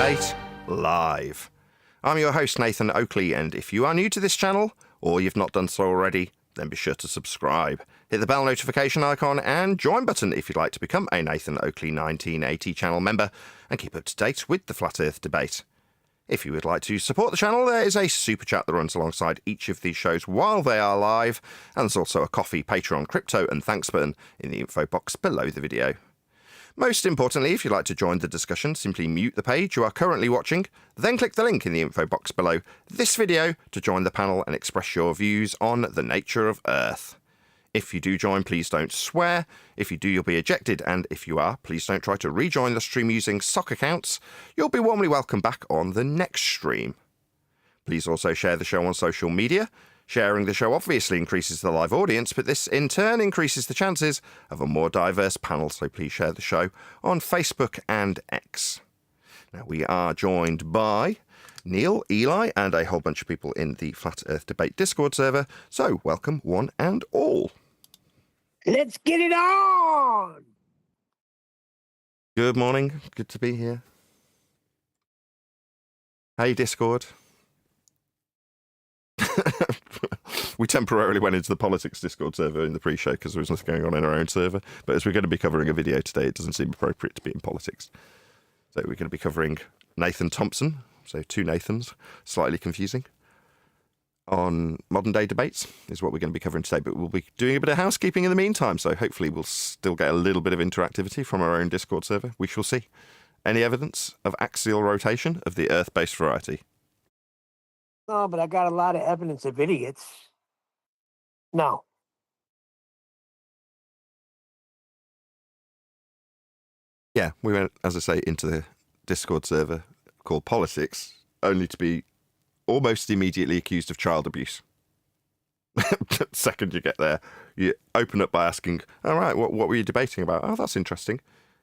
Debate live. I'm your host, Nathan Oakley, and if you are new to this channel, or you've not done so already, then be sure to subscribe. Hit the bell notification icon and join button if you'd like to become a Nathan Oakley 1980 channel member and keep up to date with the Flat Earth debate. If you would like to support the channel, there is a super chat that runs alongside each of these shows while they are live, and there's also a Coffee, Patreon, crypto and thanks button in the info box below the video. Most importantly, if you'd like to join the discussion, simply mute the page you are currently watching, then click the link in the info box below this video to join the panel and express your views on the nature of Earth. If you do join, please don't swear. If you do, you'll be ejected, and if you are, please don't try to rejoin the stream using sock accounts. You'll be warmly welcome back on the next stream. Please also share the show on social media. Sharing the show obviously increases the live audience, but this in turn increases the chances of a more diverse panel, so please share the show on Facebook and X. Now, we are joined by Neil, Eli, and a whole bunch of people in the Flat Earth Debate Discord server, so welcome one and all. Let's get it on! Good morning, good to be here. Hey, Discord. We temporarily went into the politics Discord server in the pre-show because there was nothing going on in our own server. But as we're going to be covering a video today, it doesn't seem appropriate to be in politics. So we're going to be covering Nathan Thompson, so two Nathans, slightly confusing, on modern day debates is what we're going to be covering today. But we'll be doing a bit of housekeeping in the meantime, so hopefully we'll still get a little bit of interactivity from our own Discord server. We shall see. Any evidence of axial rotation of the Earth-based variety? No, but I got a lot of evidence of idiots. No. Yeah, we went, as I say, into the Discord server called Politics, only to be almost immediately accused of child abuse. The second you get there, you open up by asking, all right, what were you debating about? Oh, that's interesting.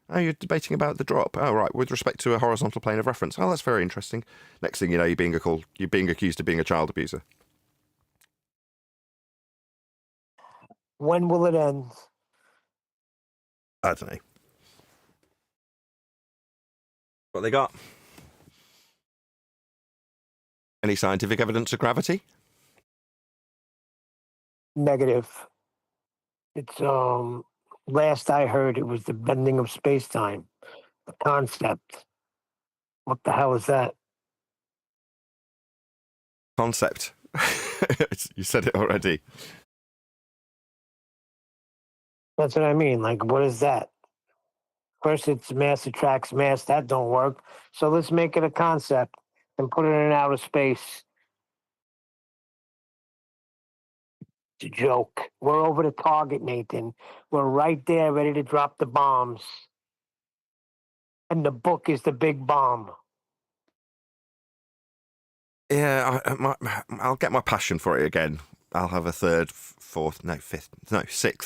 Oh, you're debating about the drop. Oh, right, with respect to a horizontal plane of reference. Oh, that's very interesting. Next thing you know, you're being accused of being a child abuser. When will it end? I don't know. What they got? Any scientific evidence of gravity? Negative. It's, last I heard, it was the bending of space-time. The concept. What the hell is that? Concept. You said it already. That's what I mean. Like, what is that? First, it's mass attracts mass. That don't work. So let's make it a concept and put it in outer space. It's a joke. We're over the target, Nathan. We're right there, ready to drop the bombs. And the book is the big bomb. Yeah, I'll get my passion for it again. I'll have a sixth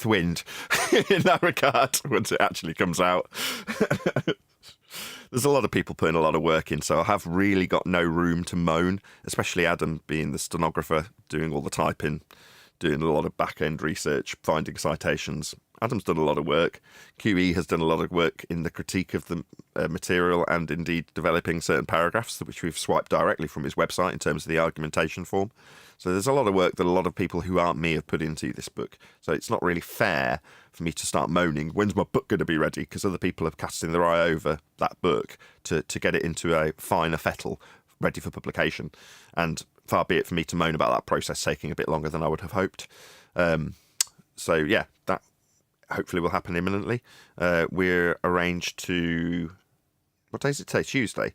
wind in that regard once it actually comes out. There's a lot of people putting a lot of work in, so I have really got no room to moan, especially Adam being the stenographer, doing all the typing, doing a lot of back-end research, finding citations. Adam's done a lot of work. QE has done a lot of work in the critique of the material and indeed developing certain paragraphs, which we've swiped directly from his website in terms of the argumentation form. So there's a lot of work that a lot of people who aren't me have put into this book. So it's not really fair for me to start moaning, when's my book going to be ready? Because other people have casting their eye over that book to get it into a finer fettle, ready for publication. And far be it for me to moan about that process taking a bit longer than I would have hoped. So yeah, that hopefully will happen imminently. We're arranged to... What day is it today? Tuesday.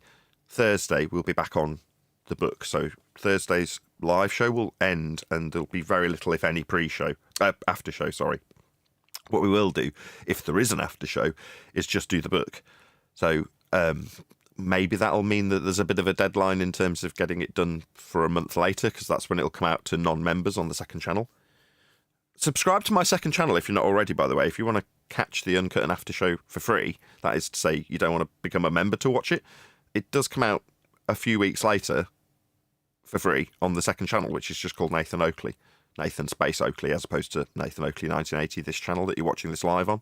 Thursday, we'll be back on the book. So Thursday's live show will end and there'll be very little, if any, after show, sorry. What we will do, if there is an after show, is just do the book. So maybe that'll mean that there's a bit of a deadline in terms of getting it done for a month later, because that's when it'll come out to non-members on the second channel. Subscribe to my second channel if you're not already, by the way. If you want to catch the uncut and after show for free, that is to say you don't want to become a member to watch it, it does come out a few weeks later for free on the second channel, which is just called Nathan Oakley. Nathan Space Oakley, as opposed to Nathan Oakley 1980, this channel that you're watching this live on.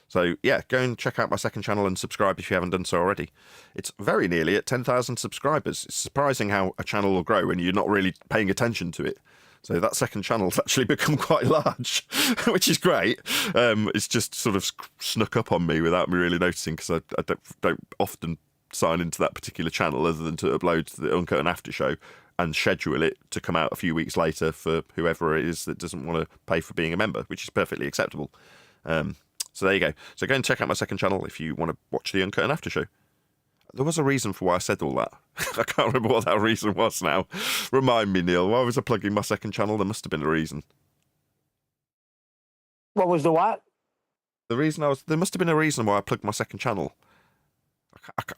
So yeah, go and check out my second channel and subscribe if you haven't done so already. It's very nearly at 10,000 subscribers. It's surprising how a channel will grow when you're not really paying attention to it. So that second channel's actually become quite large, which is great. It's just sort of snuck up on me without me really noticing, because I don't often sign into that particular channel other than to upload to the Uncut and After Show and schedule it to come out a few weeks later for whoever it is that doesn't want to pay for being a member, which is perfectly acceptable. So there you go. So go and check out my second channel if you want to watch the Uncut and After Show. There was a reason for why I said all that. I can't remember what that reason was now. Remind me, Neil. Why was I plugging my second channel? There must have been a reason. What was the what? There must have been a reason why I plugged my second channel.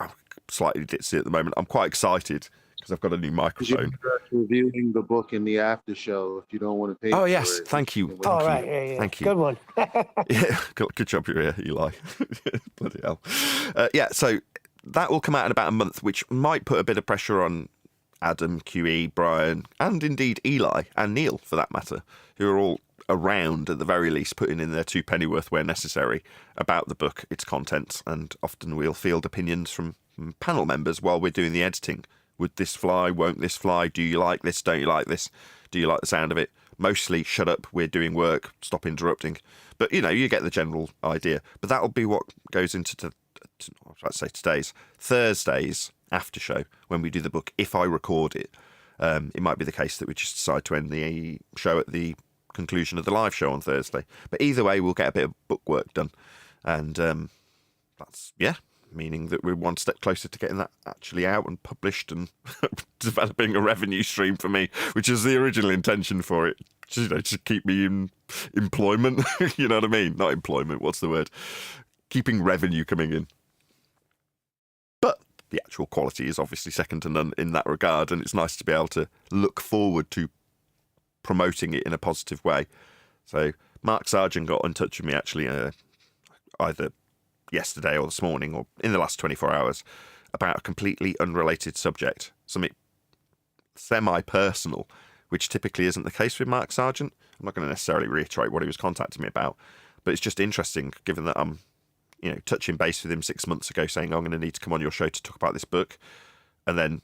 I'm slightly ditzy at the moment. I'm quite excited because I've got a new microphone. You're reviewing the book in the after show if you don't want to pay. Oh, yes. Thank you. Oh, right. Yeah. Thank you. Good one. Yeah, good job you're here, Eli. Bloody hell. Yeah, so that will come out in about a month, which might put a bit of pressure on Adam, QE, Brian, and indeed Eli and Neil, for that matter, who are all around at the very least, putting in their 2 pennyworth where necessary about the book, its contents, and often we'll field opinions from panel members while we're doing the editing. Would this fly? Won't this fly? Do you like this? Don't you like this? Do you like the sound of it? Mostly, shut up, we're doing work, stop interrupting. But, you get the general idea. But that'll be what goes into today's Thursday's after show when we do the book. If I record it, it might be the case that we just decide to end the show at the conclusion of the live show on Thursday. But either way, we'll get a bit of book work done. And that's, meaning that we're one step closer to getting that actually out and published and developing a revenue stream for me, which is the original intention for it. To keep me in employment. You know what I mean? Not employment, what's the word? Keeping revenue coming in. But the actual quality is obviously second to none in that regard, and it's nice to be able to look forward to promoting it in a positive way. So Mark Sargent got in touch with me actually either yesterday or this morning or in the last 24 hours about a completely unrelated subject, something semi-personal, which typically isn't the case with Mark Sargent. I'm not going to necessarily reiterate what he was contacting me about, but it's just interesting given that I'm touching base with him 6 months ago saying I'm going to need to come on your show to talk about this book, and then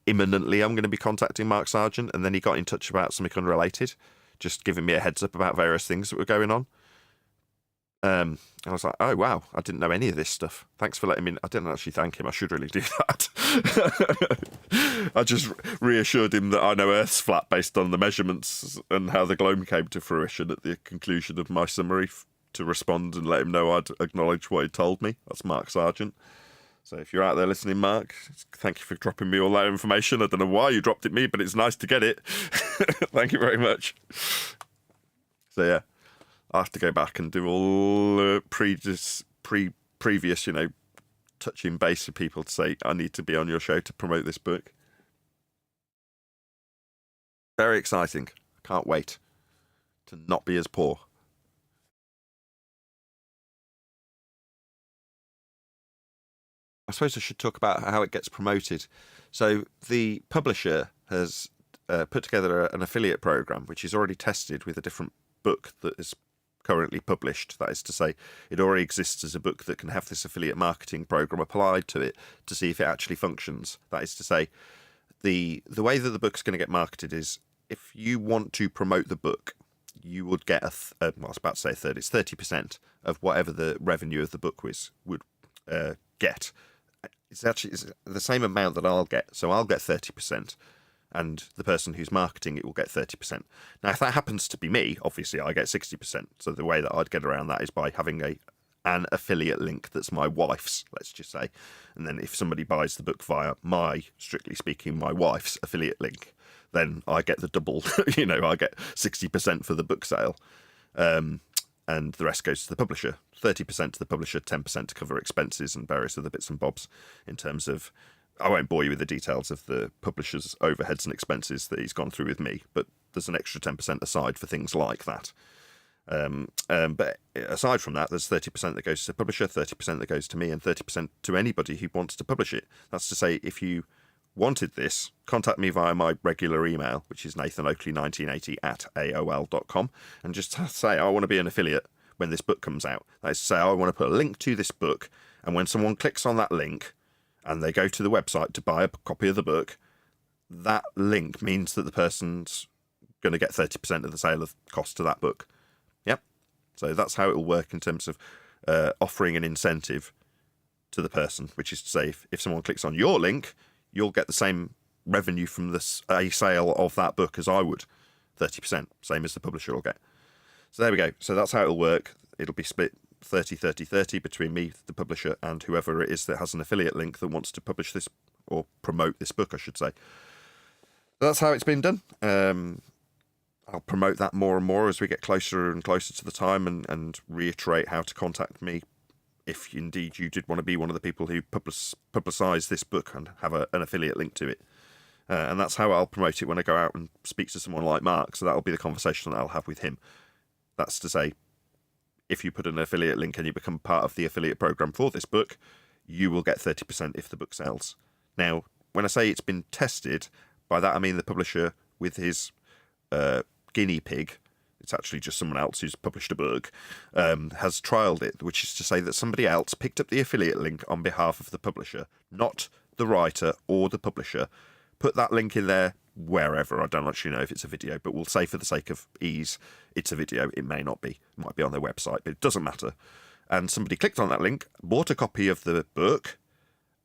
imminently I'm going to be contacting Mark Sargent, and then he got in touch about something unrelated, just giving me a heads up about various things that were going on. I was like, oh, wow, I didn't know any of this stuff. Thanks for letting me. I didn't actually thank him. I should really do that. I just reassured him that I know Earth's flat based on the measurements and how the globe came to fruition at the conclusion of my summary to respond and let him know I'd acknowledged what he told me. That's Mark Sargent. So if you're out there listening, Mark, thank you for dropping me all that information. I don't know why you dropped it me, but it's nice to get it. Thank you very much. So, yeah. I have to go back and do all previous, touching base with people to say, I need to be on your show to promote this book. Very exciting. I can't wait to not be as poor. I suppose I should talk about how it gets promoted. So the publisher has put together an affiliate program, which is already tested with a different book that is currently published. That is to say, it already exists as a book that can have this affiliate marketing program applied to it to see if it actually functions. That is to say, the way that the book's going to get marketed is if you want to promote the book, you would get I was about to say a third. It's 30% of whatever the revenue of the book would get. It's the same amount that I'll get. So I'll get 30%. And the person who's marketing it will get 30%. Now, if that happens to be me, obviously I get 60%. So the way that I'd get around that is by having an affiliate link that's my wife's, let's just say. And then if somebody buys the book via strictly speaking, my wife's affiliate link, then I get the double. I get 60% for the book sale. And the rest goes to the publisher. 30% to the publisher, 10% to cover expenses and various other bits and bobs in terms of... I won't bore you with the details of the publisher's overheads and expenses that he's gone through with me, but there's an extra 10% aside for things like that. But aside from that, there's 30% that goes to the publisher, 30% that goes to me, and 30% to anybody who wants to publish it. That's to say, if you wanted this, contact me via my regular email, which is nathanoakley1980 @aol.com, and just say, I want to be an affiliate. when this book comes out. That is to say, I want to put a link to this book, and when someone clicks on that link and they go to the website to buy a copy of the book, that link means that the person's going to get 30% of the sale of cost to that book. Yep. So that's how it will work in terms of offering an incentive to the person, which is to say, if someone clicks on your link, you'll get the same revenue from a sale of that book as I would, 30%, same as the publisher will get. So there we go. So that's how it'll work. It'll be split 30-30-30 between me, the publisher, and whoever it is that has an affiliate link that wants to publish this or promote this book, I should say. So that's how it's been done. I'll promote that more and more as we get closer and closer to the time, and reiterate how to contact me if indeed you did want to be one of the people who publicise this book and have an affiliate link to it. And that's how I'll promote it when I go out and speak to someone like Mark. So that'll be the conversation that I'll have with him. That's to say, if you put an affiliate link and you become part of the affiliate program for this book, you will get 30% if the book sells. Now, when I say it's been tested, by that I mean the publisher with his guinea pig, it's actually just someone else who's published a book, has trialled it, which is to say that somebody else picked up the affiliate link on behalf of the publisher, not the writer or the publisher, put that link in there wherever. I don't actually know if it's a video, but we'll say for the sake of ease, it's a video. It may not be. It might be on their website, but it doesn't matter. And somebody clicked on that link, bought a copy of the book,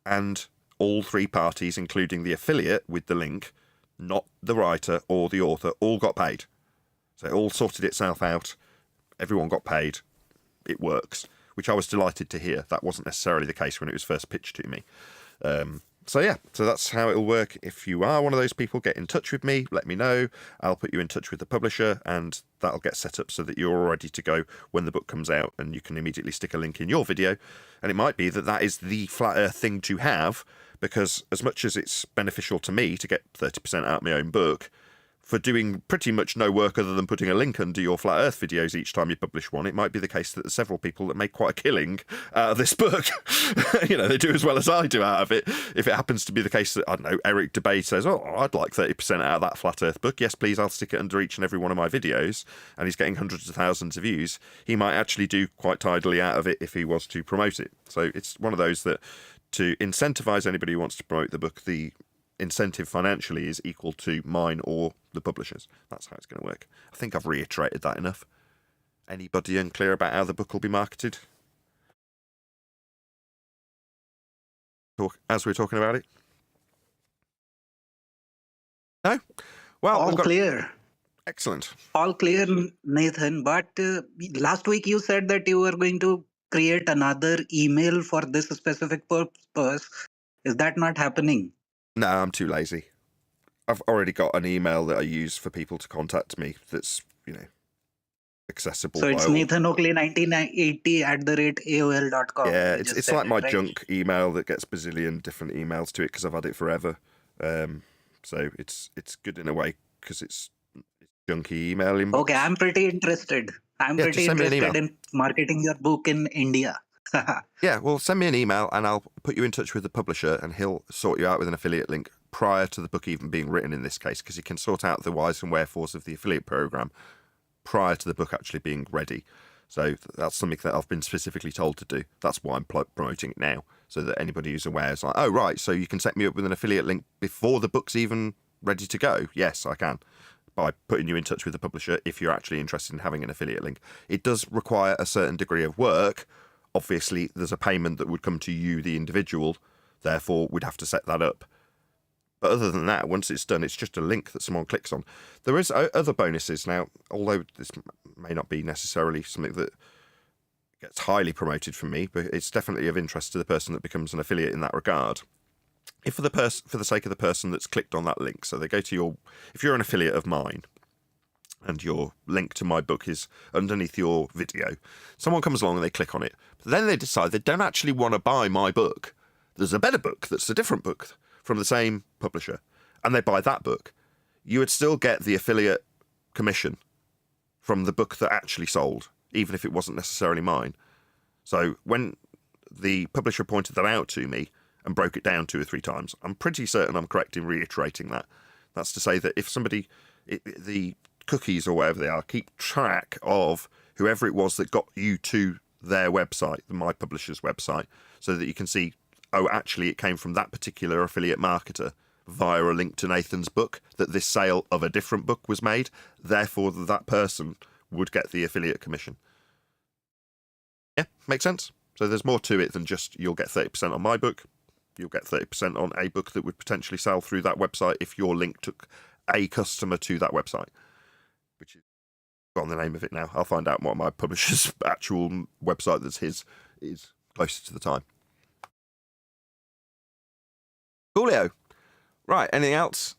and all three parties, including the affiliate with the link, not the writer or the author, all got paid. So it all sorted itself out. Everyone got paid. It works, which I was delighted to hear. That wasn't necessarily the case when it was first pitched to me. So that's how it'll work. If you are one of those people, get in touch with me, let me know. I'll put you in touch with the publisher, and that'll get set up so that you're all ready to go when the book comes out, and you can immediately stick a link in your video. And it might be that is the flat earth thing to have, because as much as it's beneficial to me to get 30% out of my own book, for doing pretty much no work other than putting a link under your flat earth videos each time you publish one, it might be the case that there's several people that make quite a killing out of this book. They do as well as I do out of it. If it happens to be the case that, I don't know, Eric Debate says, oh, I'd like 30% out of that flat earth book. Yes, please, I'll stick it under each and every one of my videos. And he's getting hundreds of thousands of views. He might actually do quite tidily out of it if he was to promote it. So it's one of those that, to incentivize anybody who wants to promote the book, the incentive financially is equal to mine or the publishers. That's how it's going to work. I think I've reiterated that enough. Anybody unclear about how the book will be marketed? As we're talking about it? No? Well, All clear. Excellent. All clear, Nathan. But last week you said that you were going to create another email for this specific purpose. Is that not happening? No, I'm too lazy. I've already got an email that I use for people to contact me that's, accessible. So it's Nathan Oakley 1980 @AOL.com. Yeah, it's like my right? junk email that gets bazillion different emails to it because I've had it forever. So it's good in a way because it's junky email inbox. Okay, I'm pretty interested. I'm pretty interested in marketing your book in India. Yeah, well, send me an email and I'll put you in touch with the publisher and he'll sort you out with an affiliate link prior to the book even being written in this case, because he can sort out the whys and wherefores of the affiliate program prior to the book actually being ready. So that's something that I've been specifically told to do. That's why I'm promoting it now, so that anybody who's aware is like, oh, right, so you can set me up with an affiliate link before the book's even ready to go. Yes, I can, by putting you in touch with the publisher if you're actually interested in having an affiliate link. It does require a certain degree of work. Obviously, there's a payment that would come to you, the individual, therefore we'd have to set that up. But other than that, once it's done, it's just a link that someone clicks on. There is other bonuses now, although this may not be necessarily something that gets highly promoted from me, but it's definitely of interest to the person that becomes an affiliate in that regard. If for the sake of the person that's clicked on that link, so they go to if you're an affiliate of mine, and your link to my book is underneath your video, someone comes along and they click on it, but then they decide they don't actually want to buy my book. There's a better book that's a different book from the same publisher, and they buy that book. You would still get the affiliate commission from the book that actually sold, even if it wasn't necessarily mine. So when the publisher pointed that out to me and broke it down 2 or 3 times, I'm pretty certain I'm correct in reiterating that. That's to say that if somebody, the cookies or whatever they are, keep track of whoever it was that got you to their website, my publisher's website, so that you can see, oh, actually it came from that particular affiliate marketer via a link to Nathan's book, that this sale of a different book was made, therefore that person would get the affiliate commission. Yeah, makes sense? So there's more to it than just you'll get 30% on my book, you'll get 30% on a book that would potentially sell through that website if your link took a customer to that website, which is on the name of it now. I'll find out what my publisher's actual website that's his is closer to the time. Coolio. Right, anything else?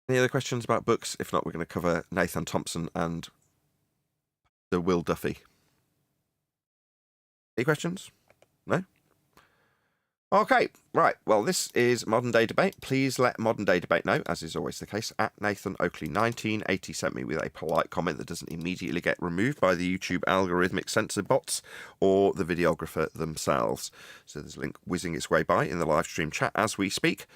Any other questions about books? If not, we're going to cover Nathan Thompson and the Will Duffy. Any questions? No? Okay, right. Well, this is Modern Day Debate. Please let Modern Day Debate know, as is always the case, at Nathan Oakley 1980 sent me with a polite comment that doesn't immediately get removed by the YouTube algorithmic censor bots or the videographer themselves. So there's a link whizzing its way by in the live stream chat as we speak.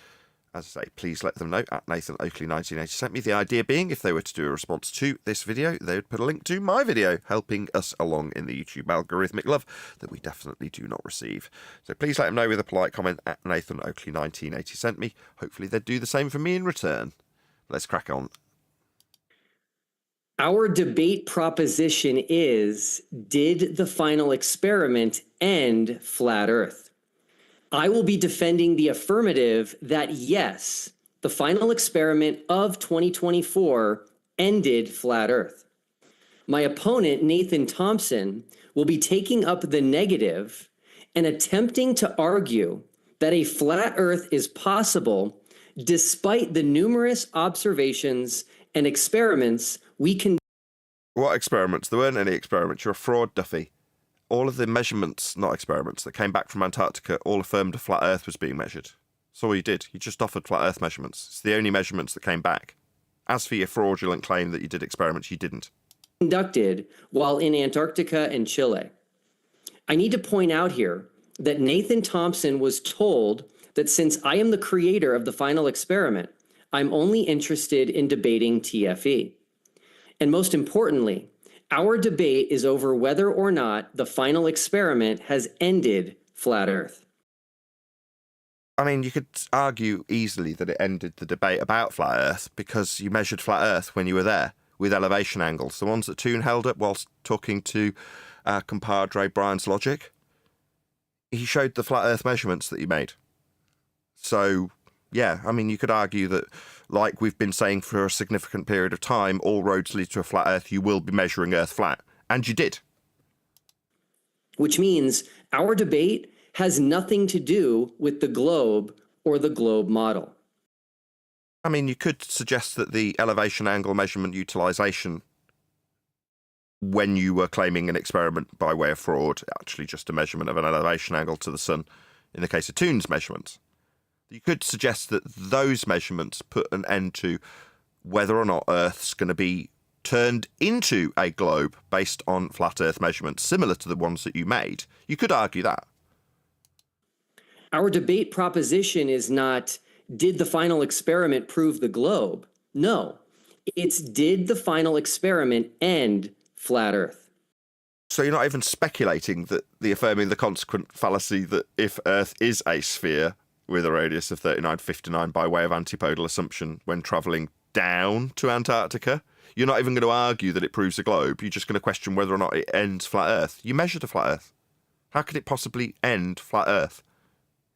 As I say, please let them know at Nathan Oakley 1980 sent me. The idea being, if they were to do a response to this video, they would put a link to my video, helping us along in the YouTube algorithmic love that we definitely do not receive. So please let them know with a polite comment at Nathan Oakley 1980 sent me. Hopefully they'd do the same for me in return. Let's crack on. Our debate proposition is, did the final experiment end flat Earth? I will be defending the affirmative that yes, the final experiment of 2024 ended flat Earth. My opponent, Nathan Thompson, will be taking up the negative and attempting to argue that a flat Earth is possible despite the numerous observations and experiments we can. What experiments? There weren't any experiments. You're a fraud, Duffy. All of the measurements, not experiments, that came back from Antarctica all affirmed a flat Earth was being measured. That's all you did. You just offered flat Earth measurements. It's the only measurements that came back. As for your fraudulent claim that you did experiments, you didn't. Conducted while in Antarctica and Chile. I need to point out here that Nathan Thompson was told that since I am the creator of the final experiment, I'm only interested in debating TFE. And most importantly, our debate is over whether or not the final experiment has ended flat Earth. I mean, you could argue easily that it ended the debate about flat Earth because you measured flat Earth when you were there with elevation angles. The ones that Toon held up whilst talking to compadre Brian's Logic. He showed the flat Earth measurements that he made. So, yeah, I mean, you could argue that, like we've been saying for a significant period of time, all roads lead to a flat Earth, you will be measuring Earth flat. And you did. Which means our debate has nothing to do with the globe or the globe model. I mean, you could suggest that the elevation angle measurement utilization, when you were claiming an experiment by way of fraud, actually just a measurement of an elevation angle to the sun, in the case of Toon's measurements. You could suggest that those measurements put an end to whether or not Earth's going to be turned into a globe based on flat Earth measurements similar to the ones that you made. You could argue that. Our debate proposition is not, did the final experiment prove the globe? No, it's did the final experiment end flat Earth? So you're not even speculating that the affirming the consequent fallacy that if Earth is a sphere with a radius of 3959 by way of antipodal assumption when travelling down to Antarctica, you're not even going to argue that it proves a globe. You're just going to question whether or not it ends flat Earth. You measured a flat Earth. How could it possibly end flat Earth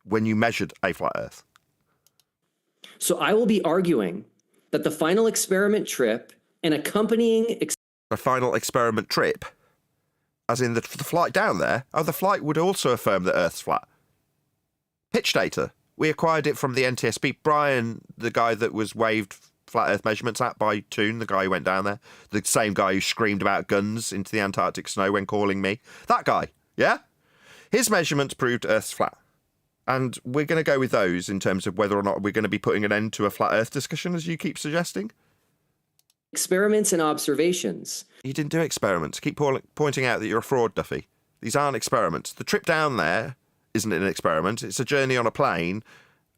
when you measured a flat Earth? So I will be arguing that the final experiment trip and accompanying The final experiment trip? As in the flight down there? Oh, the flight would also affirm that Earth's flat. Pitch data. We acquired it from the NTSB. Brian, the guy that was waved flat Earth measurements at by Toon, the guy who went down there, the same guy who screamed about guns into the Antarctic snow when calling me. That guy, yeah? His measurements proved Earth's flat. And we're going to go with those in terms of whether or not we're going to be putting an end to a flat Earth discussion, as you keep suggesting. experiments and observations. You didn't do experiments. Keep pointing out that you're a fraud, Duffy. These aren't experiments. The trip down there isn't an experiment. It's a journey on a plane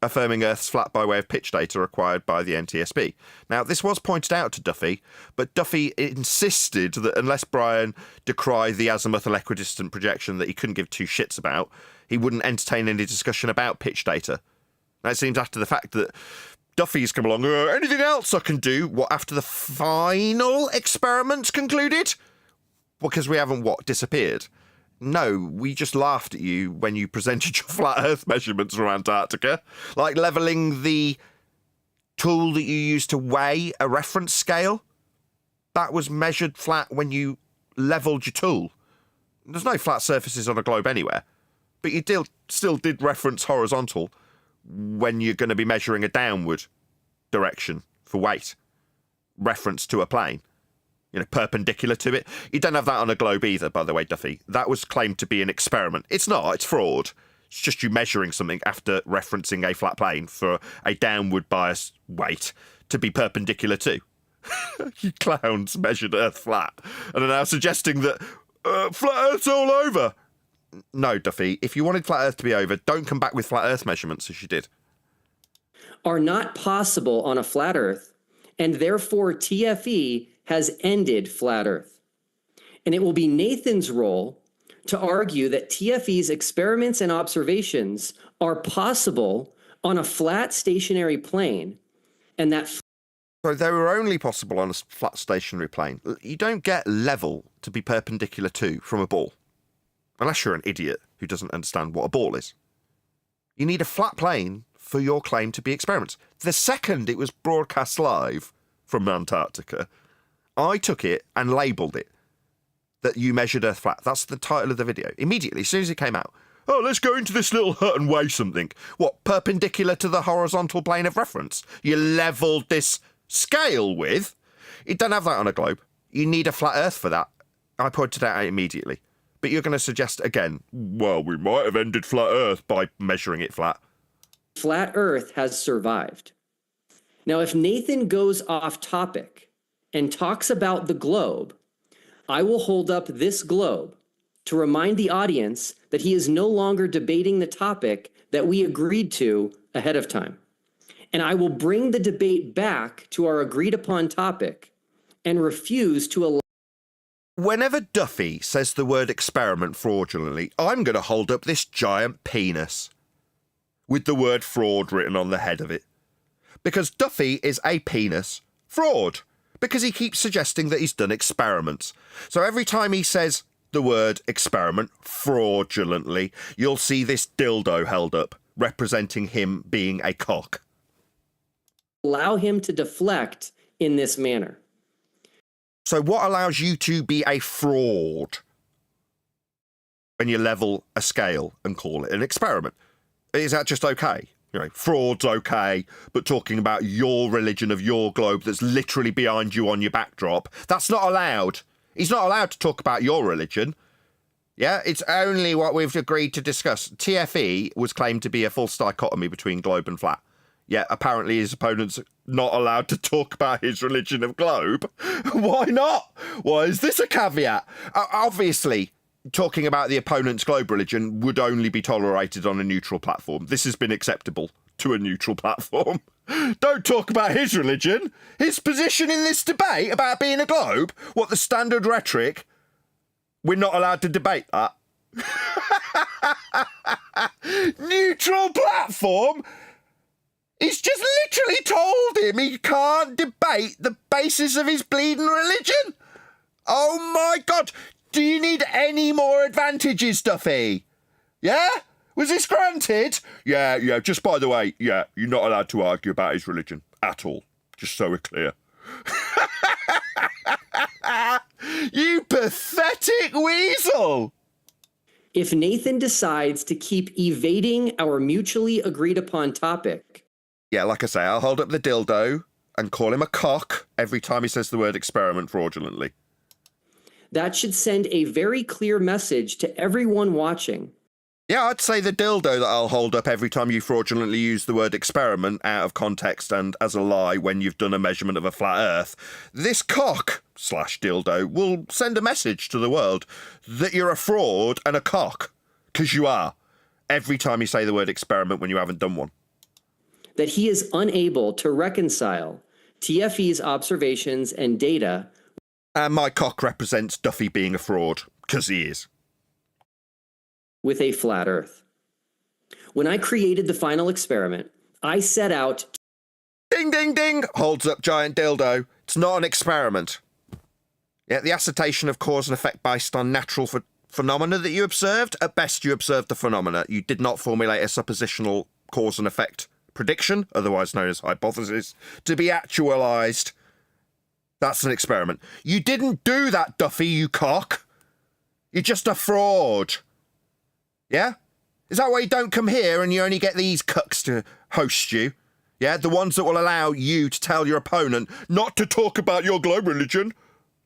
affirming Earth's flat by way of pitch data acquired by the NTSB. Now, this was pointed out to Duffy, but Duffy insisted that unless Brian decried the azimuthal equidistant projection that he couldn't give two shits about, he wouldn't entertain any discussion about pitch data. Now, it seems after the fact that Duffy's come along, anything else I can do? What, after the final experiment's concluded? Because we haven't, disappeared? No, we just laughed at you when you presented your flat Earth measurements from Antarctica. Like levelling the tool that you use to weigh a reference scale. That was measured flat when you levelled your tool. There's no flat surfaces on a globe anywhere. But you still did reference horizontal when you're going to be measuring a downward direction for weight. Reference to a plane. Perpendicular to it. You don't have that on a globe either, by the way, Duffy. That was claimed to be an experiment. It's not, it's fraud. It's just you measuring something after referencing a flat plane for a downward bias weight to be perpendicular to. You clowns measured Earth flat and are now suggesting that flat Earth's all over. No, Duffy, if you wanted flat Earth to be over, don't come back with flat Earth measurements as you did. Are not possible on a flat Earth, and therefore TFE has ended flat Earth. And it will be Nathan's role to argue that TFE's experiments and observations are possible on a flat stationary plane, and that... So they were only possible on a flat stationary plane. You don't get level to be perpendicular to from a ball. Unless you're an idiot who doesn't understand what a ball is. You need a flat plane for your claim to be experiments. The second it was broadcast live from Antarctica, I took it and labelled it that you measured Earth flat. That's the title of the video. Immediately, as soon as it came out, let's go into this little hut and weigh something. What, perpendicular to the horizontal plane of reference? You levelled this scale with? You don't have that on a globe. You need a flat Earth for that. I pointed that out immediately. But you're going to suggest again, well, we might have ended flat Earth by measuring it flat. Flat Earth has survived. Now, if Nathan goes off topic and talks about the globe, I will hold up this globe to remind the audience that he is no longer debating the topic that we agreed to ahead of time. And I will bring the debate back to our agreed upon topic and refuse to allow... Whenever Duffy says the word experiment fraudulently, I'm going to hold up this giant penis with the word fraud written on the head of it. Because Duffy is a penis fraud. Because he keeps suggesting that he's done experiments. So every time he says the word experiment fraudulently, you'll see this dildo held up, representing him being a cock. Allow him to deflect in this manner. So what allows you to be a fraud when you level a scale and call it an experiment? Is that just okay? Fraud's okay, but talking about your religion of your globe that's literally behind you on your backdrop, that's not allowed. He's not allowed to talk about your religion. Yeah, it's only what we've agreed to discuss. TFE was claimed to be a false dichotomy between globe and flat. Yet apparently his opponent's not allowed to talk about his religion of globe. Why not? Why is this a caveat? Obviously, talking about the opponent's globe religion would only be tolerated on a neutral platform. This has been acceptable to a neutral platform. Don't talk about his religion. His position in this debate about being a globe. What, the standard rhetoric? We're not allowed to debate that. Neutral platform? He's just literally told him he can't debate the basis of his bleeding religion. Oh my God. Do you need any more advantages, Duffy? Yeah? Was this granted? Yeah, just by the way, yeah, you're not allowed to argue about his religion at all. Just so we're clear. You pathetic weasel! If Nathan decides to keep evading our mutually agreed upon topic... Yeah, like I say, I'll hold up the dildo and call him a cock every time he says the word experiment fraudulently. That should send a very clear message to everyone watching. Yeah, I'd say the dildo that I'll hold up every time you fraudulently use the word experiment out of context and as a lie when you've done a measurement of a flat Earth. This cock/dildo will send a message to the world that you're a fraud and a cock. Because you are. Every time you say the word experiment when you haven't done one. that he is unable to reconcile TFE's observations and data. And my cock represents Duffy being a fraud, because he is. With a flat Earth. When I created the final experiment, I set out. Ding, ding, ding! Holds up giant dildo. It's not an experiment. Yeah, the assertion of cause and effect based on natural phenomena that you observed. At best, you observed the phenomena. You did not formulate a suppositional cause and effect prediction, otherwise known as hypothesis, to be actualized. That's an experiment. You didn't do that, Duffy, you cock. You're just a fraud. Yeah? Is that why you don't come here and you only get these cucks to host you? Yeah, the ones that will allow you to tell your opponent not to talk about your globe religion.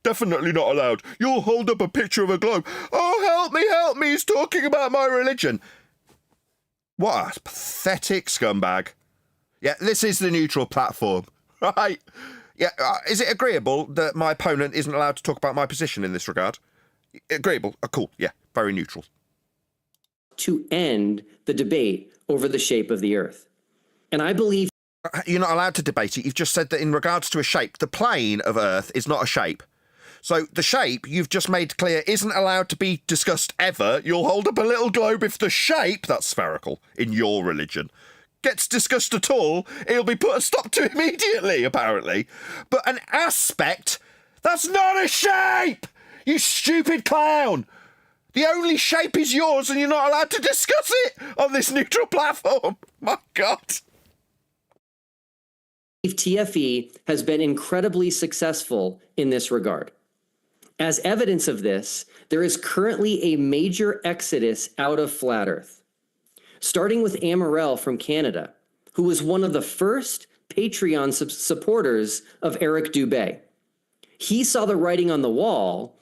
Definitely not allowed. You'll hold up a picture of a globe. Oh, help me, he's talking about my religion. What a pathetic scumbag. Yeah, this is the neutral platform, right? Yeah, is it agreeable that my opponent isn't allowed to talk about my position in this regard? Agreeable? Cool, yeah, very neutral. To end the debate over the shape of the Earth. And I believe... You're not allowed to debate it. You've just said that in regards to a shape, the plane of Earth is not a shape. So the shape, you've just made clear, isn't allowed to be discussed ever. You'll hold up a little globe if the shape, that's spherical, in your religion, gets discussed at all, it'll be put a stop to immediately, apparently. But an aspect, that's not a shape! You stupid clown! The only shape is yours and you're not allowed to discuss it on this neutral platform. My God. TFE has been incredibly successful in this regard. As evidence of this, there is currently a major exodus out of flat Earth, starting with Amarel from Canada, who was one of the first Patreon supporters of Eric Dubé. He saw the writing on the wall.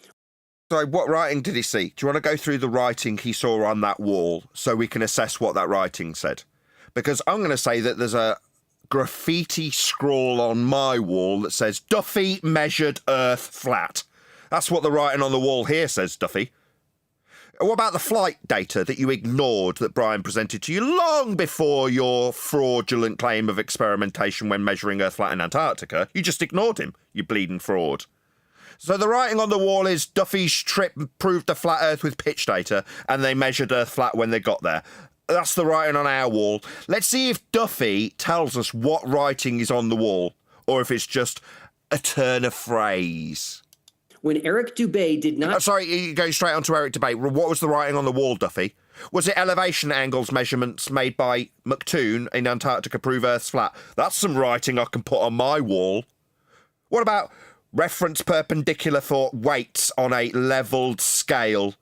So what writing did he see? Do you want to go through the writing he saw on that wall so we can assess what that writing said? Because I'm going to say that there's a graffiti scrawl on my wall that says, Duffy measured Earth flat. That's what the writing on the wall here says, Duffy. What about the flight data that you ignored that Brian presented to you long before your fraudulent claim of experimentation when measuring Earth flat in Antarctica? You just ignored him, you bleeding fraud. So the writing on the wall is Duffy's trip proved the flat Earth with pitch data and they measured Earth flat when they got there. That's the writing on our wall. Let's see if Duffy tells us what writing is on the wall or if it's just a turn of phrase. When Eric Dubé did not... sorry, you're going straight on to Eric Dubé. What was the writing on the wall, Duffy? Was it elevation angles measurements made by McToon in Antarctica prove Earth's flat? That's some writing I can put on my wall. What about reference perpendicular for weights on a levelled scale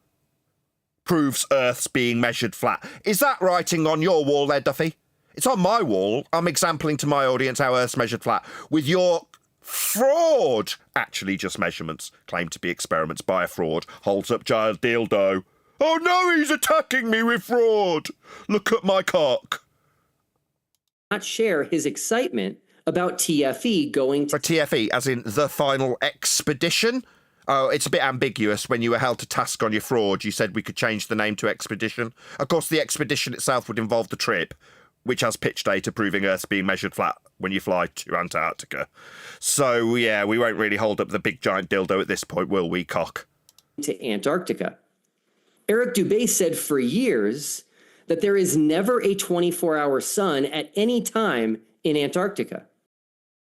proves Earth's being measured flat? Is that writing on your wall there, Duffy? It's on my wall. I'm exempling to my audience how Earth's measured flat with your fraud, actually just measurements, claimed to be experiments by a fraud, holds up giant dildo. Oh no, he's attacking me with fraud. Look at my cock. Not share his excitement about TFE going to... For TFE, as in the final expedition? Oh, it's a bit ambiguous. When you were held to task on your fraud, you said we could change the name to expedition. Of course, the expedition itself would involve the trip, which has pitch data proving Earth's being measured flat when you fly to Antarctica. So, yeah, we won't really hold up the big giant dildo at this point, will we, cock? To Antarctica. Eric Dubé said for years that there is never a 24-hour sun at any time in Antarctica.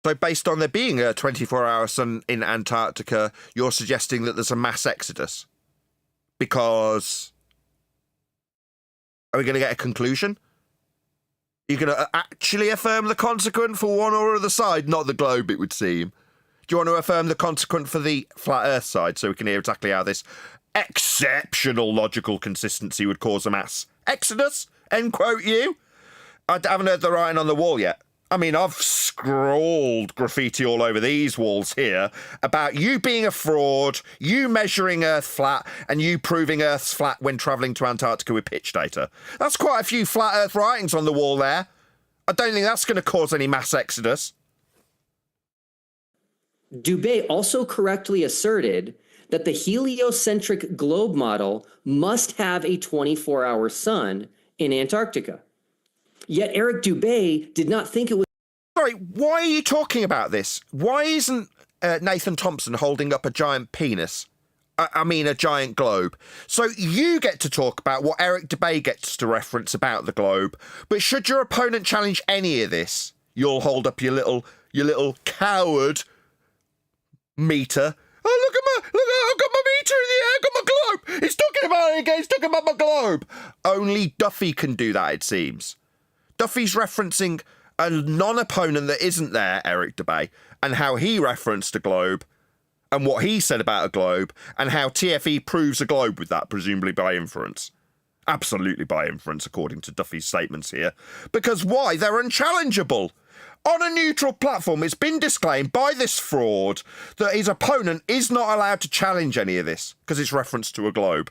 So based on there being a 24-hour sun in Antarctica, you're suggesting that there's a mass exodus? Because... are we going to get a conclusion? Are you going to actually affirm the consequent for one or other side? Not the globe, it would seem. Do you want to affirm the consequent for the flat Earth side so we can hear exactly how this exceptional logical consistency would cause a mass exodus? End quote you? I haven't heard the writing on the wall yet. I mean, I've scrawled graffiti all over these walls here about you being a fraud, you measuring Earth flat, and you proving Earth's flat when travelling to Antarctica with pitch data. That's quite a few flat Earth writings on the wall there. I don't think that's going to cause any mass exodus. Dubé also correctly asserted that the heliocentric globe model must have a 24-hour sun in Antarctica. Yet Eric Dubay did not think it was. Sorry, why are you talking about this? Why isn't Nathan Thompson holding up a giant penis? I mean, a giant globe. So you get to talk about what Eric Dubay gets to reference about the globe, but should your opponent challenge any of this, you'll hold up your little coward meter. Oh, I've got my meter in the air, I've got my globe. He's talking about it again, he's talking about my globe. Only Duffy can do that, it seems. Duffy's referencing a non-opponent that isn't there, Eric Dubay, and how he referenced a globe, and what he said about a globe, and how TFE proves a globe with that, presumably by inference. Absolutely by inference, according to Duffy's statements here. Because why? They're unchallengeable. On a neutral platform, it's been disclaimed by this fraud that his opponent is not allowed to challenge any of this, because it's referenced to a globe.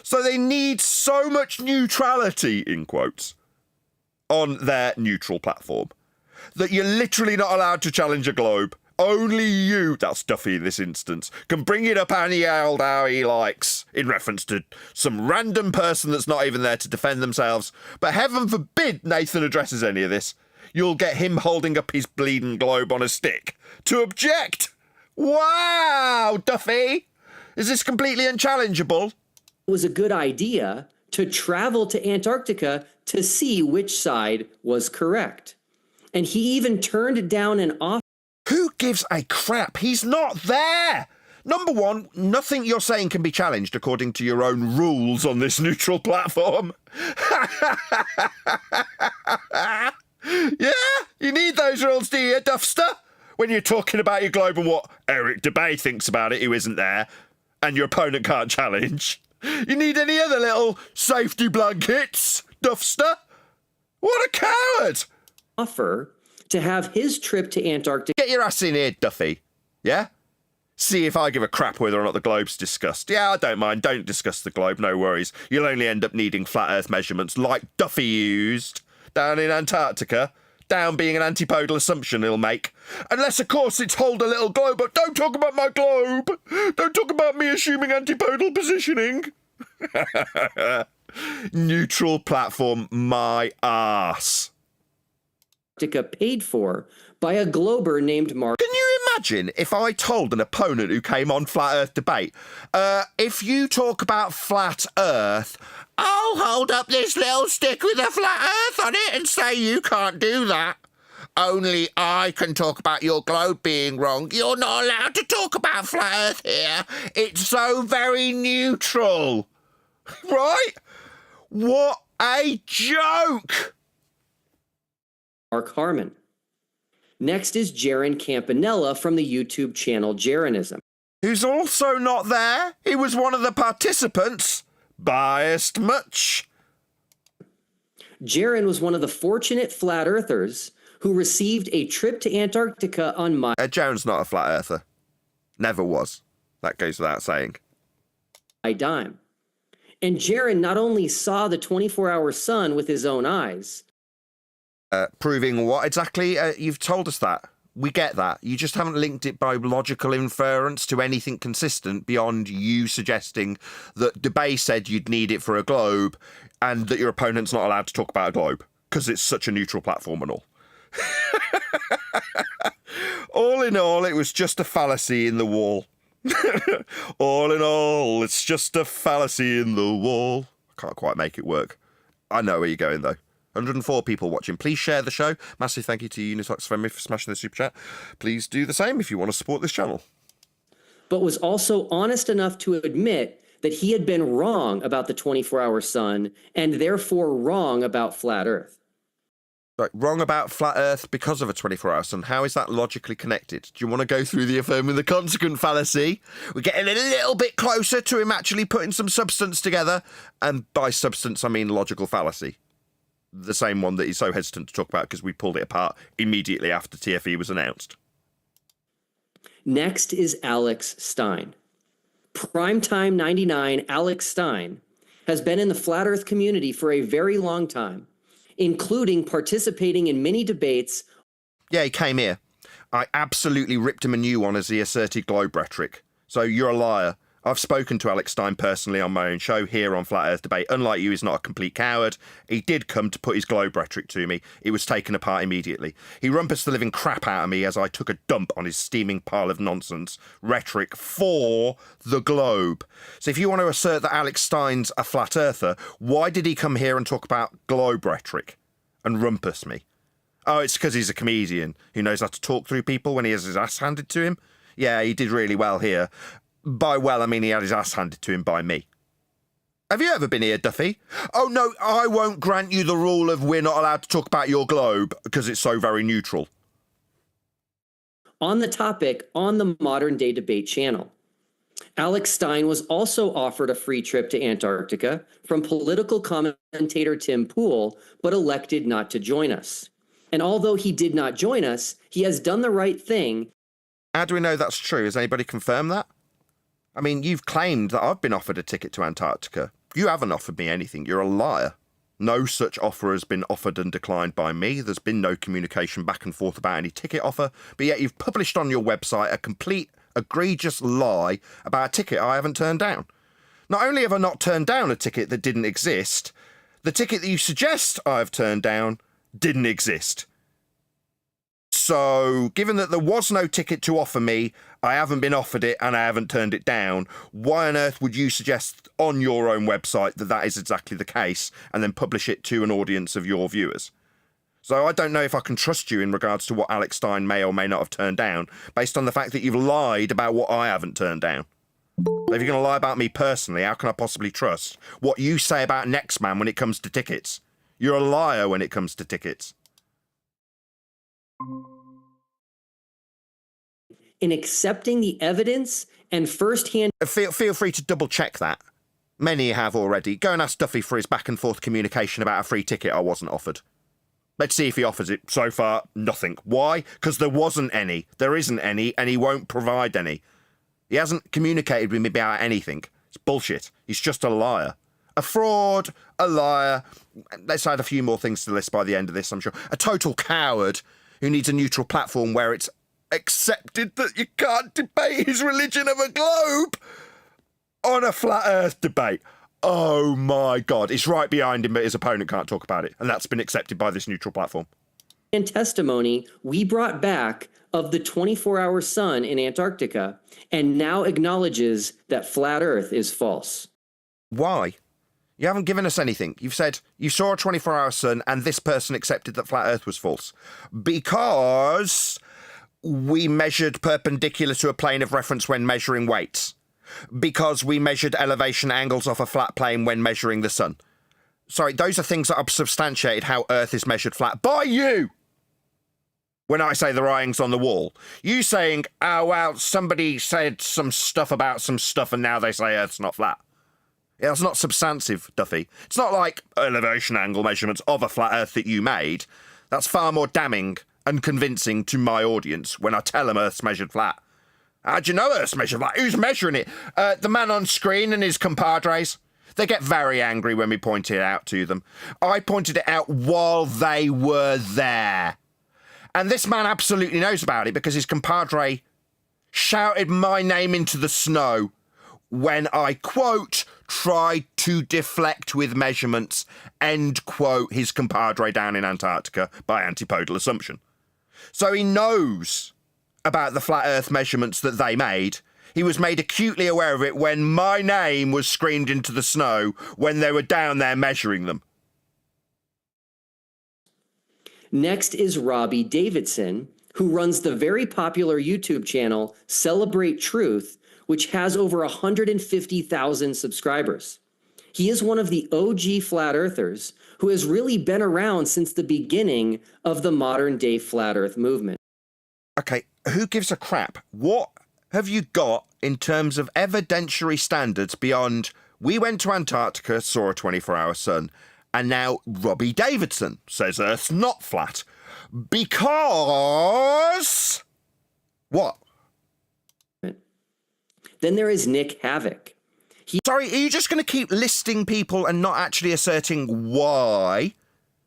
So they need so much neutrality, in quotes, on their neutral platform, that you're literally not allowed to challenge a globe. Only you, that's Duffy in this instance, can bring it up any old how he likes in reference to some random person that's not even there to defend themselves. But heaven forbid Nathan addresses any of this. You'll get him holding up his bleeding globe on a stick to object. Wow, Duffy! Is this completely unchallengeable? It was a good idea to travel to Antarctica to see which side was correct. And he even turned down an offer. Who gives a crap? He's not there! Number one, nothing you're saying can be challenged according to your own rules on this neutral platform. Yeah, you need those rules, do you, Duffster? When you're talking about your globe and what Eric Dubay thinks about it, who isn't there, and your opponent can't challenge. You need any other little safety blankets, Duffster? What a coward! Offer to have his trip to Antarctica. Get your ass in here, Duffy. Yeah? See if I give a crap whether or not the globe's discussed. Yeah, I don't mind. Don't discuss the globe, no worries. You'll only end up needing flat Earth measurements like Duffy used down in Antarctica. Down being an antipodal assumption he'll make. Unless, of course, it's hold a little globe, but don't talk about my globe. Don't talk about me assuming antipodal positioning. Neutral platform, my ass. Antarctica paid for by a glober named Mark. Can you imagine if I told an opponent who came on Flat Earth debate, if you talk about Flat Earth, I'll hold up this little stick with a flat Earth on it and say you can't do that. Only I can talk about your globe being wrong. You're not allowed to talk about Flat Earth here. It's so very neutral. Right? What a joke! Mark Harmon. Next is Jaron Campanella from the YouTube channel Jaronism. Who's also not there. He was one of the participants. Biased much. Jaron was one of the fortunate flat earthers who received a trip to Antarctica on my Jaron's not a flat earther. Never was. That goes without saying. dime. And Jaron not only saw the 24-hour sun with his own eyes. Proving what exactly? You've told us that. We get that. You just haven't linked it by logical inference to anything consistent beyond you suggesting that Dubay said you'd need it for a globe and that your opponent's not allowed to talk about a globe because it's such a neutral platform and all. All in all, it was just a fallacy in the wall. All in all, it's just a fallacy in the wall. I can't quite make it work. I know where you're going, though. 104 people watching. Please share the show. Massive thank you to Unitox Femi for smashing the super chat. Please do the same if you want to support this channel. But was also honest enough to admit that he had been wrong about the 24-hour sun and therefore wrong about flat Earth. Right, wrong about flat Earth because of a 24-hour sun. How is that logically connected? Do you want to go through the affirming the consequent fallacy? We're getting a little bit closer to him actually putting some substance together. And by substance, I mean logical fallacy. The same one that he's so hesitant to talk about because we pulled it apart immediately after TFE was announced. Next is Alex Stein. Primetime 99 Alex Stein has been in the flat Earth community for a very long time, including participating in many debates. Yeah, he came here. I absolutely ripped him a new one as he asserted globe rhetoric. So you're a liar. I've spoken to Alex Stein personally on my own show here on Flat Earth Debate. Unlike you, he's not a complete coward. He did come to put his globe rhetoric to me. It was taken apart immediately. He rumpused the living crap out of me as I took a dump on his steaming pile of nonsense rhetoric for the globe. So if you want to assert that Alex Stein's a flat earther, why did he come here and talk about globe rhetoric and rumpus me? Oh, it's because he's a comedian who knows how to talk through people when he has his ass handed to him. Yeah, he did really well here. By well, I mean he had his ass handed to him by me. Have you ever been here, Duffy? Oh, no, I won't grant you the rule of we're not allowed to talk about your globe because it's so very neutral. On the topic on the Modern Day Debate channel, Alex Stein was also offered a free trip to Antarctica from political commentator Tim Pool, but elected not to join us. And although he did not join us, he has done the right thing. How do we know that's true? Has anybody confirmed that? I mean, you've claimed that I've been offered a ticket to Antarctica. You haven't offered me anything. You're a liar. No such offer has been offered and declined by me. There's been no communication back and forth about any ticket offer, but yet you've published on your website a complete egregious lie about a ticket I haven't turned down. Not only have I not turned down a ticket that didn't exist, the ticket that you suggest I've turned down didn't exist. So, given that there was no ticket to offer me, I haven't been offered it and I haven't turned it down, why on earth would you suggest on your own website that that is exactly the case and then publish it to an audience of your viewers? So I don't know if I can trust you in regards to what Alex Stein may or may not have turned down, based on the fact that you've lied about what I haven't turned down. If you're going to lie about me personally, how can I possibly trust what you say about Next Man when it comes to tickets? You're a liar when it comes to tickets. In accepting the evidence and firsthand... Feel free to double check that. Many have already. Go and ask Duffy for his back and forth communication about a free ticket I wasn't offered. Let's see if he offers it. So far, nothing. Why? Because there wasn't any. There isn't any, and he won't provide any. He hasn't communicated with me about anything. It's bullshit. He's just a liar. A fraud, a liar. Let's add a few more things to the list by the end of this, I'm sure. A total coward who needs a neutral platform where it's accepted that you can't debate his religion of a globe on a flat earth debate. Oh my God, it's right behind him, but his opponent can't talk about it. And that's been accepted by this neutral platform. And testimony we brought back of the 24-hour sun in Antarctica and now acknowledges that flat earth is false. Why? You haven't given us anything. You've said you saw a 24-hour sun and this person accepted that flat earth was false. Because we measured perpendicular to a plane of reference when measuring weights. Because we measured elevation angles off a flat plane when measuring the sun. Sorry, those are things that have substantiated how Earth is measured flat by you. When I say the writing's on the wall, you saying, oh, well, somebody said some stuff about some stuff and now they say Earth's not flat. Yeah, that's not substantive, Duffy. It's not like elevation angle measurements of a flat Earth that you made. That's far more damning and convincing to my audience when I tell them Earth's measured flat. How'd you know Earth's measured flat? Who's measuring it? The man on screen and his compadres. They get very angry when we point it out to them. I pointed it out while they were there. And this man absolutely knows about it because his compadre shouted my name into the snow when I, quote, tried to deflect with measurements, end quote, his compadre down in Antarctica by antipodal assumption. So he knows about the flat earth measurements that they made. He was made acutely aware of it when my name was screamed into the snow when they were down there measuring them. Next is Robbie Davidson, who runs the very popular YouTube channel Celebrate Truth, which has over 150,000 subscribers. He is one of the OG flat earthers who has really been around since the beginning of the modern day flat earth movement. Okay, who gives a crap? What have you got in terms of evidentiary standards beyond we went to Antarctica, saw a 24-hour sun, and now Robbie Davidson says Earth's not flat because... What? Then there is Nick Havoc. Sorry, are you just going to keep listing people and not actually asserting why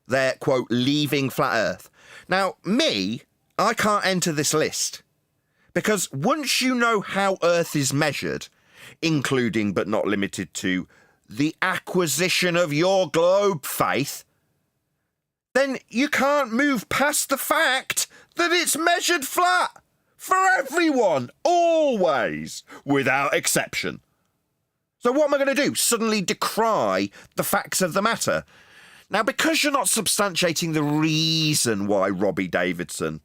they're, quote, leaving flat Earth? Now, me, I can't enter this list. Because once you know how Earth is measured, including but not limited to the acquisition of your globe, Faith, then you can't move past the fact that it's measured flat for everyone, always, without exception. So what am I going to do? Suddenly decry the facts of the matter? Now, because you're not substantiating the reason why Robbie Davidson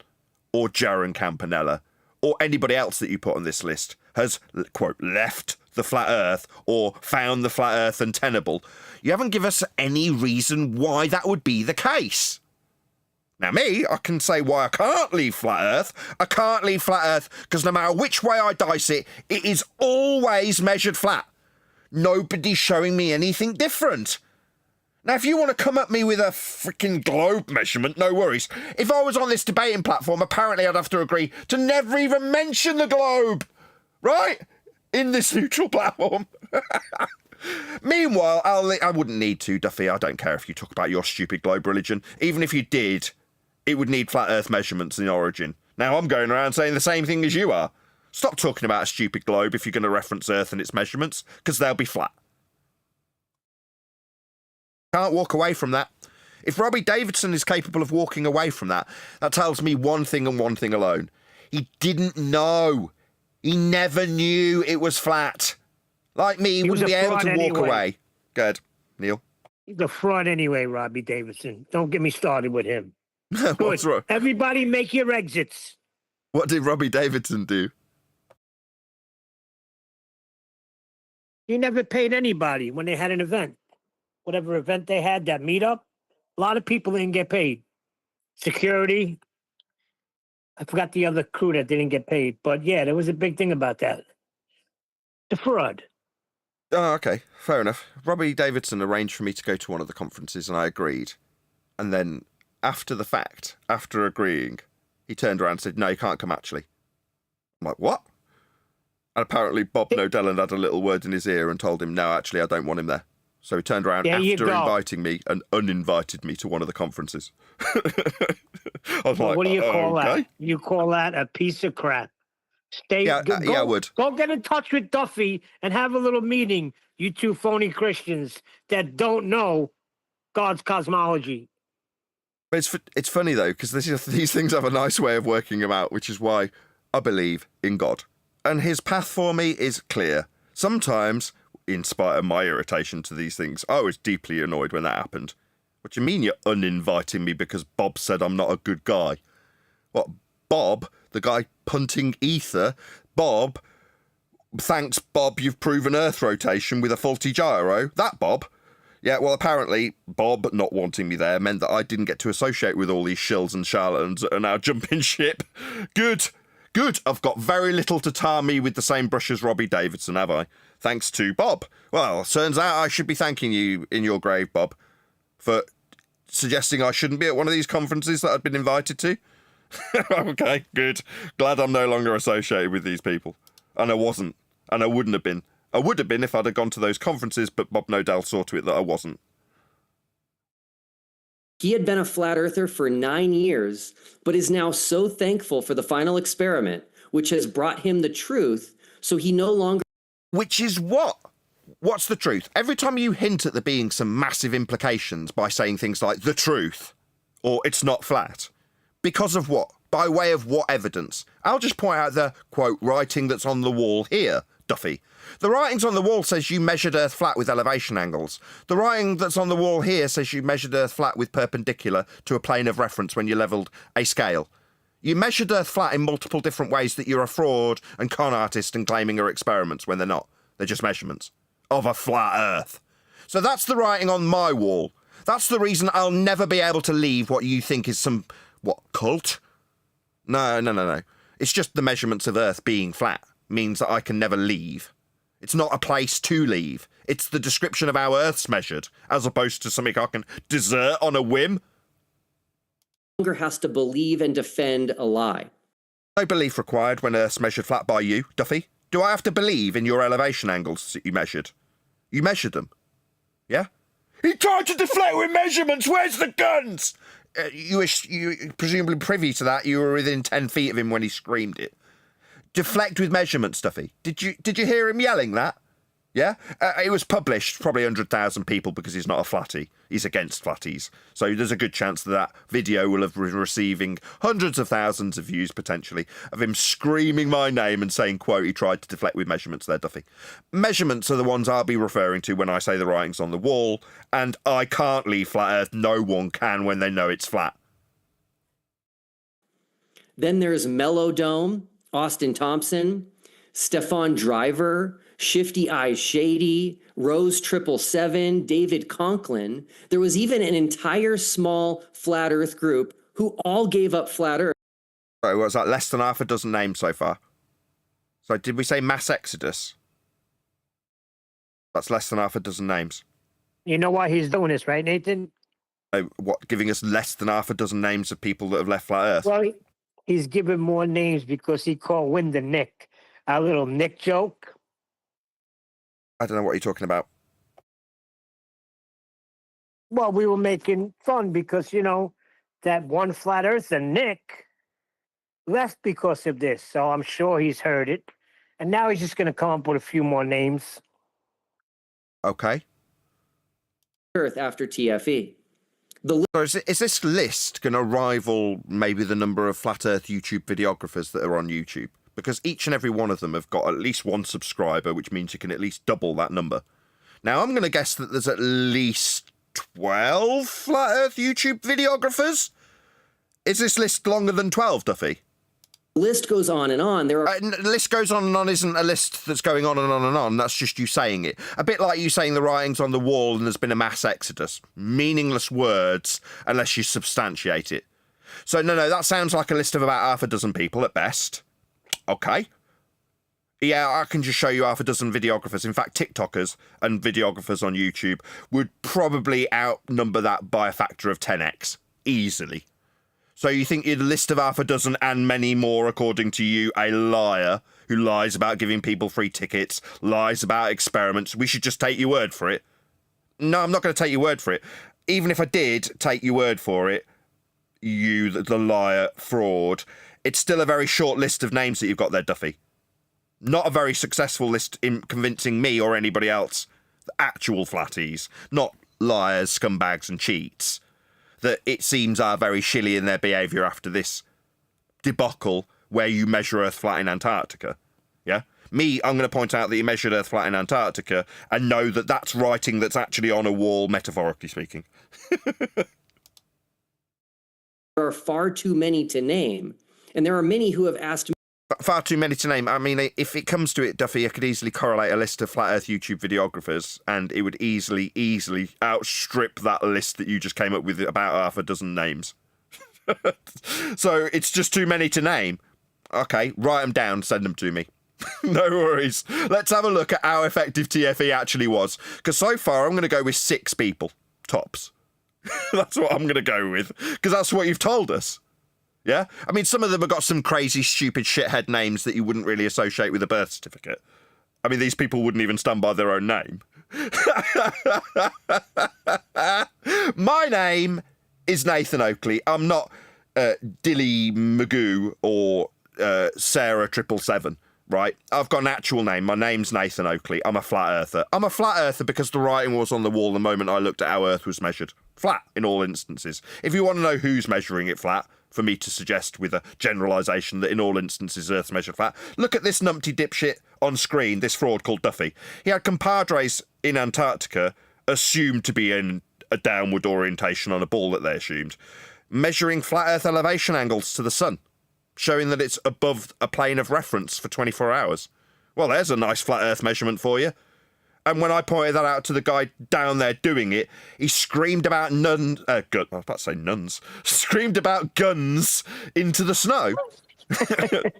or Jaron Campanella or anybody else that you put on this list has, quote, left the flat earth or found the flat earth untenable, you haven't given us any reason why that would be the case. Now, me, I can say why I can't leave flat earth. I can't leave flat earth because no matter which way I dice it, it is always measured flat. Nobody's showing me anything different. Now, if you want to come at me with a freaking globe measurement, no worries. If I was on this debating platform, apparently I'd have to agree to never even mention the globe, right? In this neutral platform. Meanwhile, I wouldn't need to, Duffy. I don't care if you talk about your stupid globe religion. Even if you did, it would need flat earth measurements in origin. Now, I'm going around saying the same thing as you are. Stop talking about a stupid globe if you're going to reference Earth and its measurements, because they'll be flat. Can't walk away from that. If Robbie Davidson is capable of walking away from that, that tells me one thing and one thing alone. He didn't know. He never knew it was flat. Like me, he wouldn't be able to walk away. Good. Neil? He's a fraud anyway, Robbie Davidson. Don't get me started with him. What's wrong? Everybody make your exits. What did Robbie Davidson do? He never paid anybody when they had an event. Whatever event they had, that meetup, a lot of people didn't get paid. Security. I forgot the other crew that didn't get paid. But yeah, there was a big thing about that. The fraud. Oh, okay. Fair enough. Robbie Davidson arranged for me to go to one of the conferences and I agreed. And then after the fact, after agreeing, he turned around and said, no, you can't come actually. I'm like, what? And apparently Bob Nodell had a little word in his ear and told him, no, actually, I don't want him there. So he turned around after inviting me and uninvited me to one of the conferences. I was like, what do you call that? You call that a piece of crap. Yeah, I would. Go get in touch with Duffy and have a little meeting, you two phony Christians that don't know God's cosmology. But it's funny, though, because these things have a nice way of working them out, which is why I believe in God. And his path for me is clear. Sometimes, in spite of my irritation to these things, I was deeply annoyed when that happened. What do you mean you're uninviting me because Bob said I'm not a good guy? What, Bob, the guy punting ether? Bob, thanks Bob, you've proven Earth rotation with a faulty gyro. That Bob? Yeah, well, apparently Bob not wanting me there meant that I didn't get to associate with all these shills and charlatans that are now jumping ship. Good. I've got very little to tar me with the same brush as Robbie Davidson, have I? Thanks to Bob. Well, turns out I should be thanking you in your grave, Bob, for suggesting I shouldn't be at one of these conferences that I'd been invited to. Okay, good. Glad I'm no longer associated with these people. And I wasn't. And I wouldn't have been. I would have been if I'd have gone to those conferences, but Bob Nodell saw to it that I wasn't. He had been a flat earther for 9 years, but is now so thankful for the final experiment, which has brought him the truth, so he no longer... Which is what? What's the truth? Every time you hint at there being some massive implications by saying things like the truth, or it's not flat, because of what? By way of what evidence? I'll just point out the, quote, writing that's on the wall here, Duffy. The writings on the wall says you measured Earth flat with elevation angles. The writing that's on the wall here says you measured Earth flat with perpendicular to a plane of reference when you levelled a scale. You measured Earth flat in multiple different ways that you're a fraud and con artist and claiming are experiments when they're not. They're just measurements of a flat Earth. So that's the writing on my wall. That's the reason I'll never be able to leave what you think is some, what, cult? No. It's just the measurements of Earth being flat means that I can never leave. It's not a place to leave. It's the description of how Earth's measured, as opposed to something I can desert on a whim. Longer has to believe and defend a lie. No belief required when Earth's measured flat by you, Duffy. Do I have to believe in your elevation angles that you measured? You measured them. Yeah? He tried to deflect with measurements! Where's the guns? You presumably privy to that. You were within 10 feet of him when he screamed it. Deflect with measurement, Stuffy. Did you hear him yelling that? Yeah? It was published, probably 100,000 people, because he's not a flatty. He's against flatties. So there's a good chance that video will have been receiving hundreds of thousands of views, potentially, of him screaming my name and saying, quote, he tried to deflect with measurements there, Duffy. Measurements are the ones I'll be referring to when I say the writing's on the wall, and I can't leave flat Earth. No one can when they know it's flat. Then there's Melodome, Austin Thompson, Stefan Driver, Shifty Eyes Shady, Rose 777, David Conklin. There was even an entire small flat Earth group who all gave up flat Earth. Right, what was that? Less than half a dozen names so far. So did we say mass exodus? That's less than half a dozen names. You know why he's doing this, right, Nathan? What, giving us less than half a dozen names of people that have left flat Earth? Well, he's giving more names because he called Winda Nick. Our little Nick joke. I don't know what you're talking about. Well, we were making fun because, you know, that one flat earther, Nick, left because of this. So I'm sure he's heard it. And now he's just going to come up with a few more names. Okay. Earth after TFE. So is this list going to rival maybe the number of flat Earth YouTube videographers that are on YouTube? Because each and every one of them have got at least one subscriber, which means you can at least double that number. Now, I'm going to guess that there's at least 12 flat Earth YouTube videographers. Is this list longer than 12, Duffy? The list goes on and on. There are The list goes on and on isn't a list that's going on and on and on. That's just you saying it. A bit like you saying the writing's on the wall and there's been a mass exodus. Meaningless words unless you substantiate it. So, no, that sounds like a list of about half a dozen people at best. Okay. Yeah, I can just show you half a dozen videographers. In fact, TikTokers and videographers on YouTube would probably outnumber that by a factor of 10x. Easily. So you think you'd list of half a dozen and many more, according to you, a liar who lies about giving people free tickets, lies about experiments. We should just take your word for it. No, I'm not going to take your word for it. Even if I did take your word for it, you, the liar, fraud, it's still a very short list of names that you've got there, Duffy. Not a very successful list in convincing me or anybody else. The actual flatties, not liars, scumbags and cheats, that it seems are very shilly in their behaviour after this debacle where you measure Earth flat in Antarctica. Yeah? Me, I'm going to point out that you measured Earth flat in Antarctica and know that that's writing that's actually on a wall, metaphorically speaking. There are far too many to name. And there are many who have asked me. Far too many to name. I mean, if it comes to it, Duffy, I could easily correlate a list of flat Earth YouTube videographers, and it would easily outstrip that list that you just came up with about half a dozen names. So it's just too many to name. Okay, write them down, send them to me. No worries. Let's have a look at how effective TFE actually was. Because so far, I'm going to go with 6 people, tops. That's what I'm going to go with, because that's what you've told us. Yeah? I mean, some of them have got some crazy, stupid shithead names that you wouldn't really associate with a birth certificate. I mean, these people wouldn't even stand by their own name. My name is Nathan Oakley. I'm not Dilly Magoo or Sarah 777, right? I've got an actual name. My name's Nathan Oakley. I'm a flat earther. I'm a flat earther because the writing was on the wall the moment I looked at how Earth was measured. Flat, in all instances. If you want to know who's measuring it flat, for me to suggest with a generalisation that in all instances Earth's measured flat, look at this numpty dipshit on screen, this fraud called Duffy. He had compadres in Antarctica assumed to be in a downward orientation on a ball that they assumed, measuring flat Earth elevation angles to the sun, showing that it's above a plane of reference for 24 hours. Well, there's a nice flat Earth measurement for you. And when I pointed that out to the guy down there doing it, he screamed about nuns. I was about to say nuns. Screamed about guns into the snow.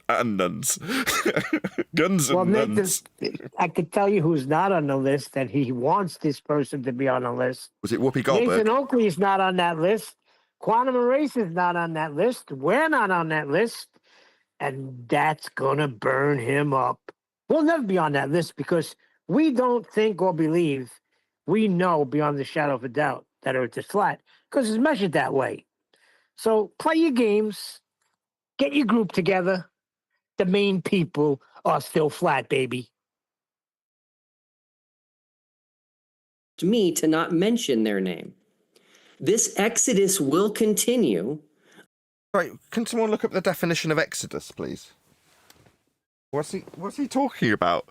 And nuns. Guns and nuns. Nathan, I could tell you who's not on the list, and he wants this person to be on the list. Was it Whoopi Goldberg? Nathan Oakley is not on that list. Quantum Erase is not on that list. We're not on that list. And that's going to burn him up. We'll never be on that list because we don't think or believe, we know beyond the shadow of a doubt that Earth is flat because it's measured that way. So play your games, get your group together, the main people are still flat, baby. To me to not mention their name. This exodus will continue. Right, can someone look up the definition of exodus, please? What's he talking about?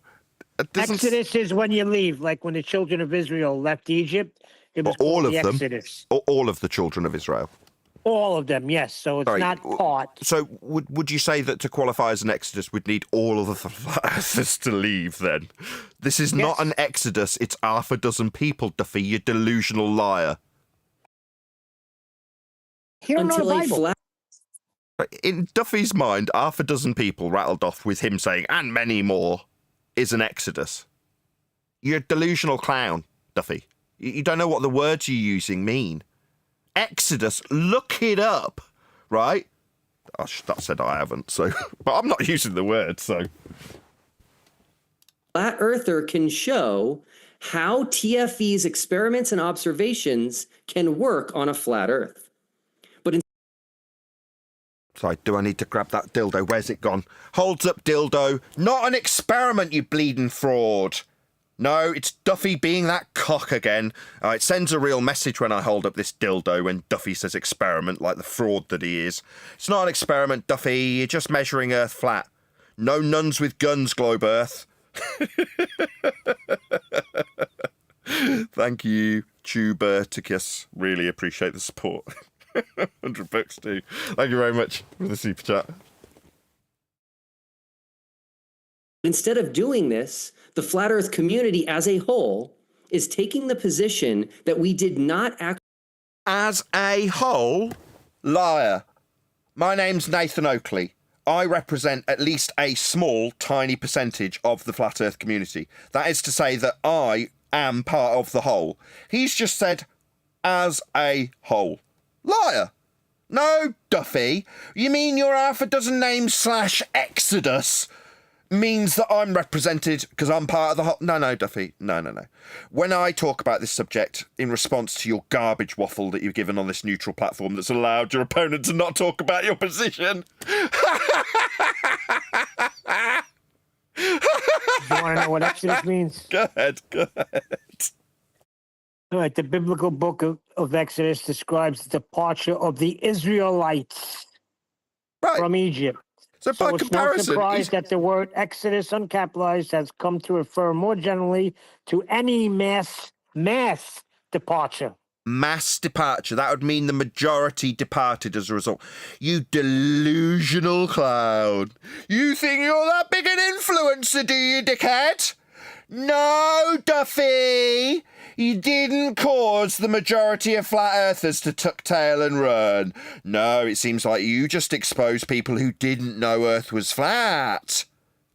Exodus is when you leave, like when the children of Israel left Egypt. It was all called of the them? Exodus. All of the children of Israel. All of them, yes. So it's Sorry, not part. So would you say that to qualify as an exodus, we'd need all of the flat earthers to leave then? This is not an exodus, it's half a dozen people, Duffy, you delusional liar. You don't know the Bible. In Duffy's mind, half a dozen people rattled off with him saying, and many more, is an exodus. You're a delusional clown, Duffy. You don't know what the words you're using mean. Exodus, look it up, right? That said I haven't, so... But I'm not using the word, so... Flat earther can show how TFE's experiments and observations can work on a flat earth. Sorry, do I need to grab that dildo? Where's it gone? Holds up, dildo. Not an experiment, you bleeding fraud. No, it's Duffy being that cock again. It sends a real message when I hold up this dildo when Duffy says experiment, like the fraud that he is. It's not an experiment, Duffy. You're just measuring Earth flat. No nuns with guns, Globe Earth. Thank you, Tuberticus. Really appreciate the support. $100 too. Thank you very much for the super chat. Instead of doing this, the flat earth community as a whole is taking the position that we did not act as a whole. Liar. My name's Nathan Oakley. I represent at least a small, tiny percentage of the flat earth community. That is to say that I am part of the whole. He's just said as a whole. Liar. No, Duffy. You mean your half a dozen names / exodus means that I'm represented because I'm part of the whole... No, Duffy. No. When I talk about this subject in response to your garbage waffle that you've given on this neutral platform that's allowed your opponent to not talk about your position... You want to know what Exodus means? Go ahead. All right, the biblical book of Exodus describes the departure of the Israelites from Egypt. So by it's comparison, no surprise that the word Exodus uncapitalized has come to refer more generally to any mass departure. Mass departure. That would mean the majority departed as a result. You delusional clown. You think you're that big an influencer, do you, dickhead? No, Duffy. You didn't cause the majority of flat earthers to tuck tail and run. No, it seems like you just exposed people who didn't know Earth was flat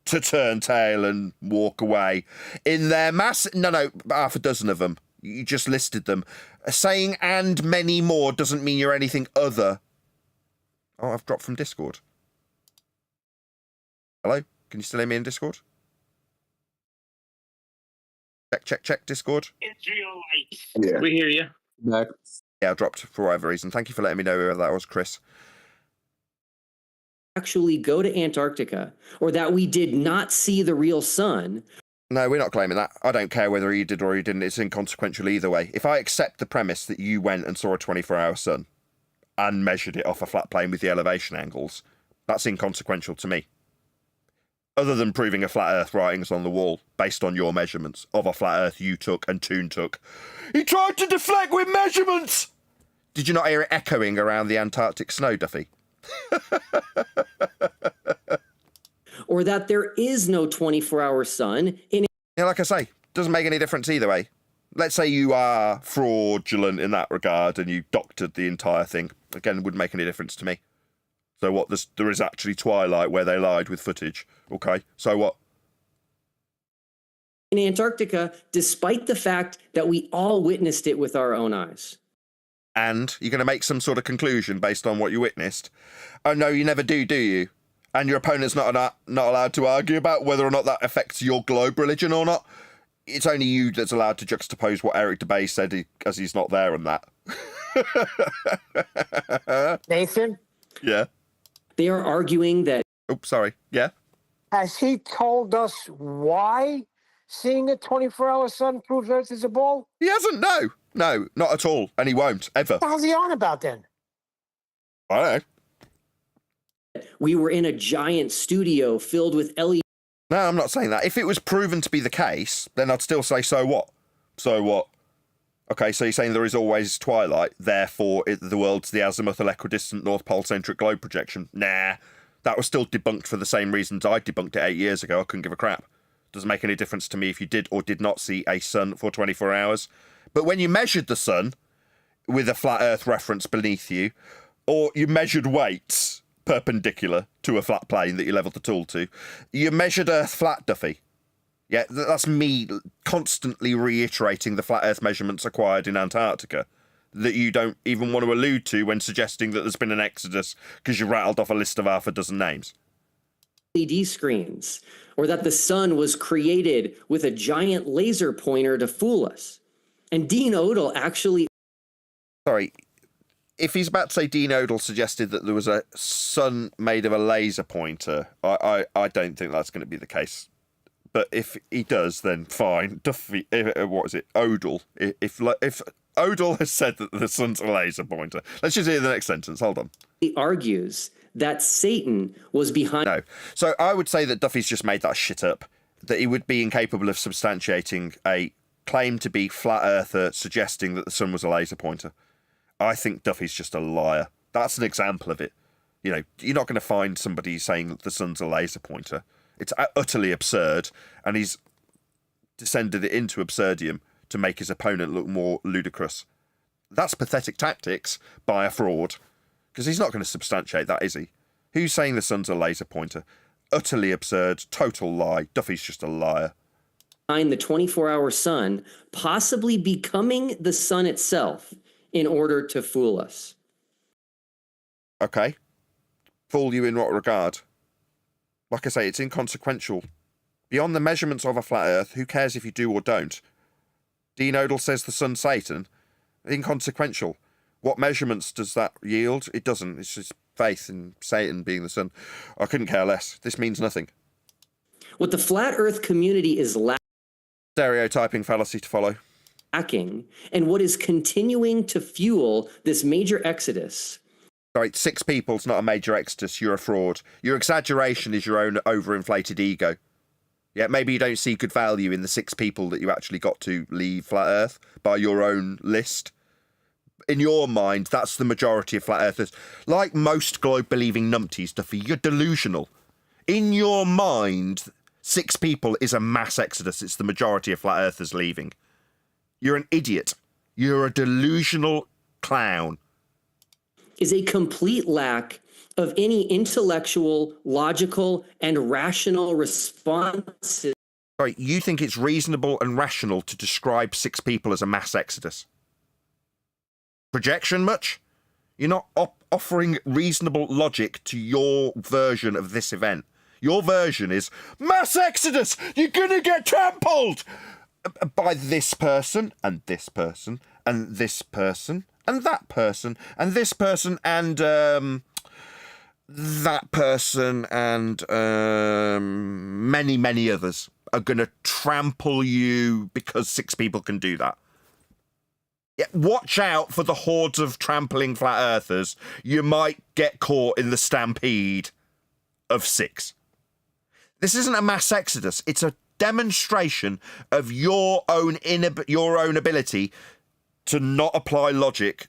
to turn tail and walk away. In their mass... No, half a dozen of them. You just listed them. Saying and many more doesn't mean you're anything other. Oh, I've dropped from Discord. Hello? Can you still hear me in Discord? Check, Discord. Israelites. Yeah. We hear you. Back. Yeah, I dropped for whatever reason. Thank you for letting me know whoever that was, Chris. actually go to Antarctica, or that we did not see the real sun. No, we're not claiming that. I don't care whether you did or you didn't. It's inconsequential either way. If I accept the premise that you went and saw a 24-hour sun and measured it off a flat plane with the elevation angles, that's inconsequential to me. Other than proving a flat earth writings on the wall based on your measurements of a flat earth you took and Toon took. He tried to deflect with measurements! Did you not hear it echoing around the Antarctic snow, Duffy? Or that there is no 24-hour sun in... Yeah, like I say, doesn't make any difference either way. Let's say you are fraudulent in that regard and you doctored the entire thing. Again, wouldn't make any difference to me. So what, there is actually Twilight where they lied with footage. Okay, so what? In Antarctica, despite the fact that we all witnessed it with our own eyes. And you're going to make some sort of conclusion based on what you witnessed? Oh, no, you never do you? And your opponent's not allowed to argue about whether or not that affects your globe religion or not? It's only you that's allowed to juxtapose what Eric DeBay said as he's not there and that. Nathan? Yeah. They are arguing that... Oh, sorry. Yeah? Has he told us why seeing a 24-hour sun proves Earth is a ball? He hasn't, no. No, not at all. And he won't, ever. What the hell's he on about then? I don't know. We were in a giant studio filled with LED. No, I'm not saying that. If it was proven to be the case, then I'd still say, so what? So what? Okay, so you're saying there is always twilight, therefore the world's the azimuthal equidistant North Pole-centric globe projection. Nah, that was still debunked for the same reasons I debunked it 8 years ago. I couldn't give a crap. Doesn't make any difference to me if you did or did not see a sun for 24 hours. But when you measured the sun with a flat Earth reference beneath you, or you measured weights perpendicular to a flat plane that you leveled the tool to, you measured Earth flat, Duffy. Yeah, that's me constantly reiterating the flat Earth measurements acquired in Antarctica that you don't even want to allude to when suggesting that there's been an exodus because you rattled off a list of half a dozen names. LED screens, or that the sun was created with a giant laser pointer to fool us. And Dean Odell actually... Sorry, if he's about to say Dean Odell suggested that there was a sun made of a laser pointer, I don't think that's going to be the case. But if he does, then fine. Duffy, what is it? Odell. If Odell has said that the sun's a laser pointer, let's just hear the next sentence. Hold on. He argues that Satan was behind... No. So I would say that Duffy's just made that shit up, that he would be incapable of substantiating a claim to be flat earther suggesting that the sun was a laser pointer. I think Duffy's just a liar. That's an example of it. You know, you're not going to find somebody saying that the sun's a laser pointer. It's utterly absurd, and he's descended it into absurdium to make his opponent look more ludicrous. That's pathetic tactics by a fraud, because he's not going to substantiate that, is he? Who's saying the sun's a laser pointer? Utterly absurd, total lie. Duffy's just a liar. Behind the 24-hour sun, possibly becoming the sun itself in order to fool us. Okay. Fool you in what regard? Like I say, it's inconsequential. Beyond the measurements of a flat Earth, who cares if you do or don't? Dean Odell says the sun's Satan. Inconsequential. What measurements does that yield? It doesn't. It's just faith in Satan being the sun. I couldn't care less. This means nothing. What the flat Earth community is Stereotyping fallacy to follow. lacking, and what is continuing to fuel this major exodus... Sorry, 6 people's not a major exodus. You're a fraud. Your exaggeration is your own overinflated ego. Yeah, maybe you don't see good value in the 6 people that you actually got to leave flat Earth by your own list. In your mind, that's the majority of flat earthers. Like most globe-believing numpties, Duffy, you're delusional. In your mind, 6 people is a mass exodus. It's the majority of flat earthers leaving. You're an idiot. You're a delusional clown. Is a complete lack of any intellectual, logical, and rational responses. Sorry, you think it's reasonable and rational to describe 6 people as a mass exodus? Projection much? You're not offering reasonable logic to your version of this event. Your version is mass exodus! You're gonna get trampled! By this person, and this person, and this person, and that person, and this person, and that person, and many, many others are going to trample you because 6 people can do that. Yeah, watch out for the hordes of trampling flat earthers. You might get caught in the stampede of 6. This isn't a mass exodus. It's a demonstration of your own ability to not apply logic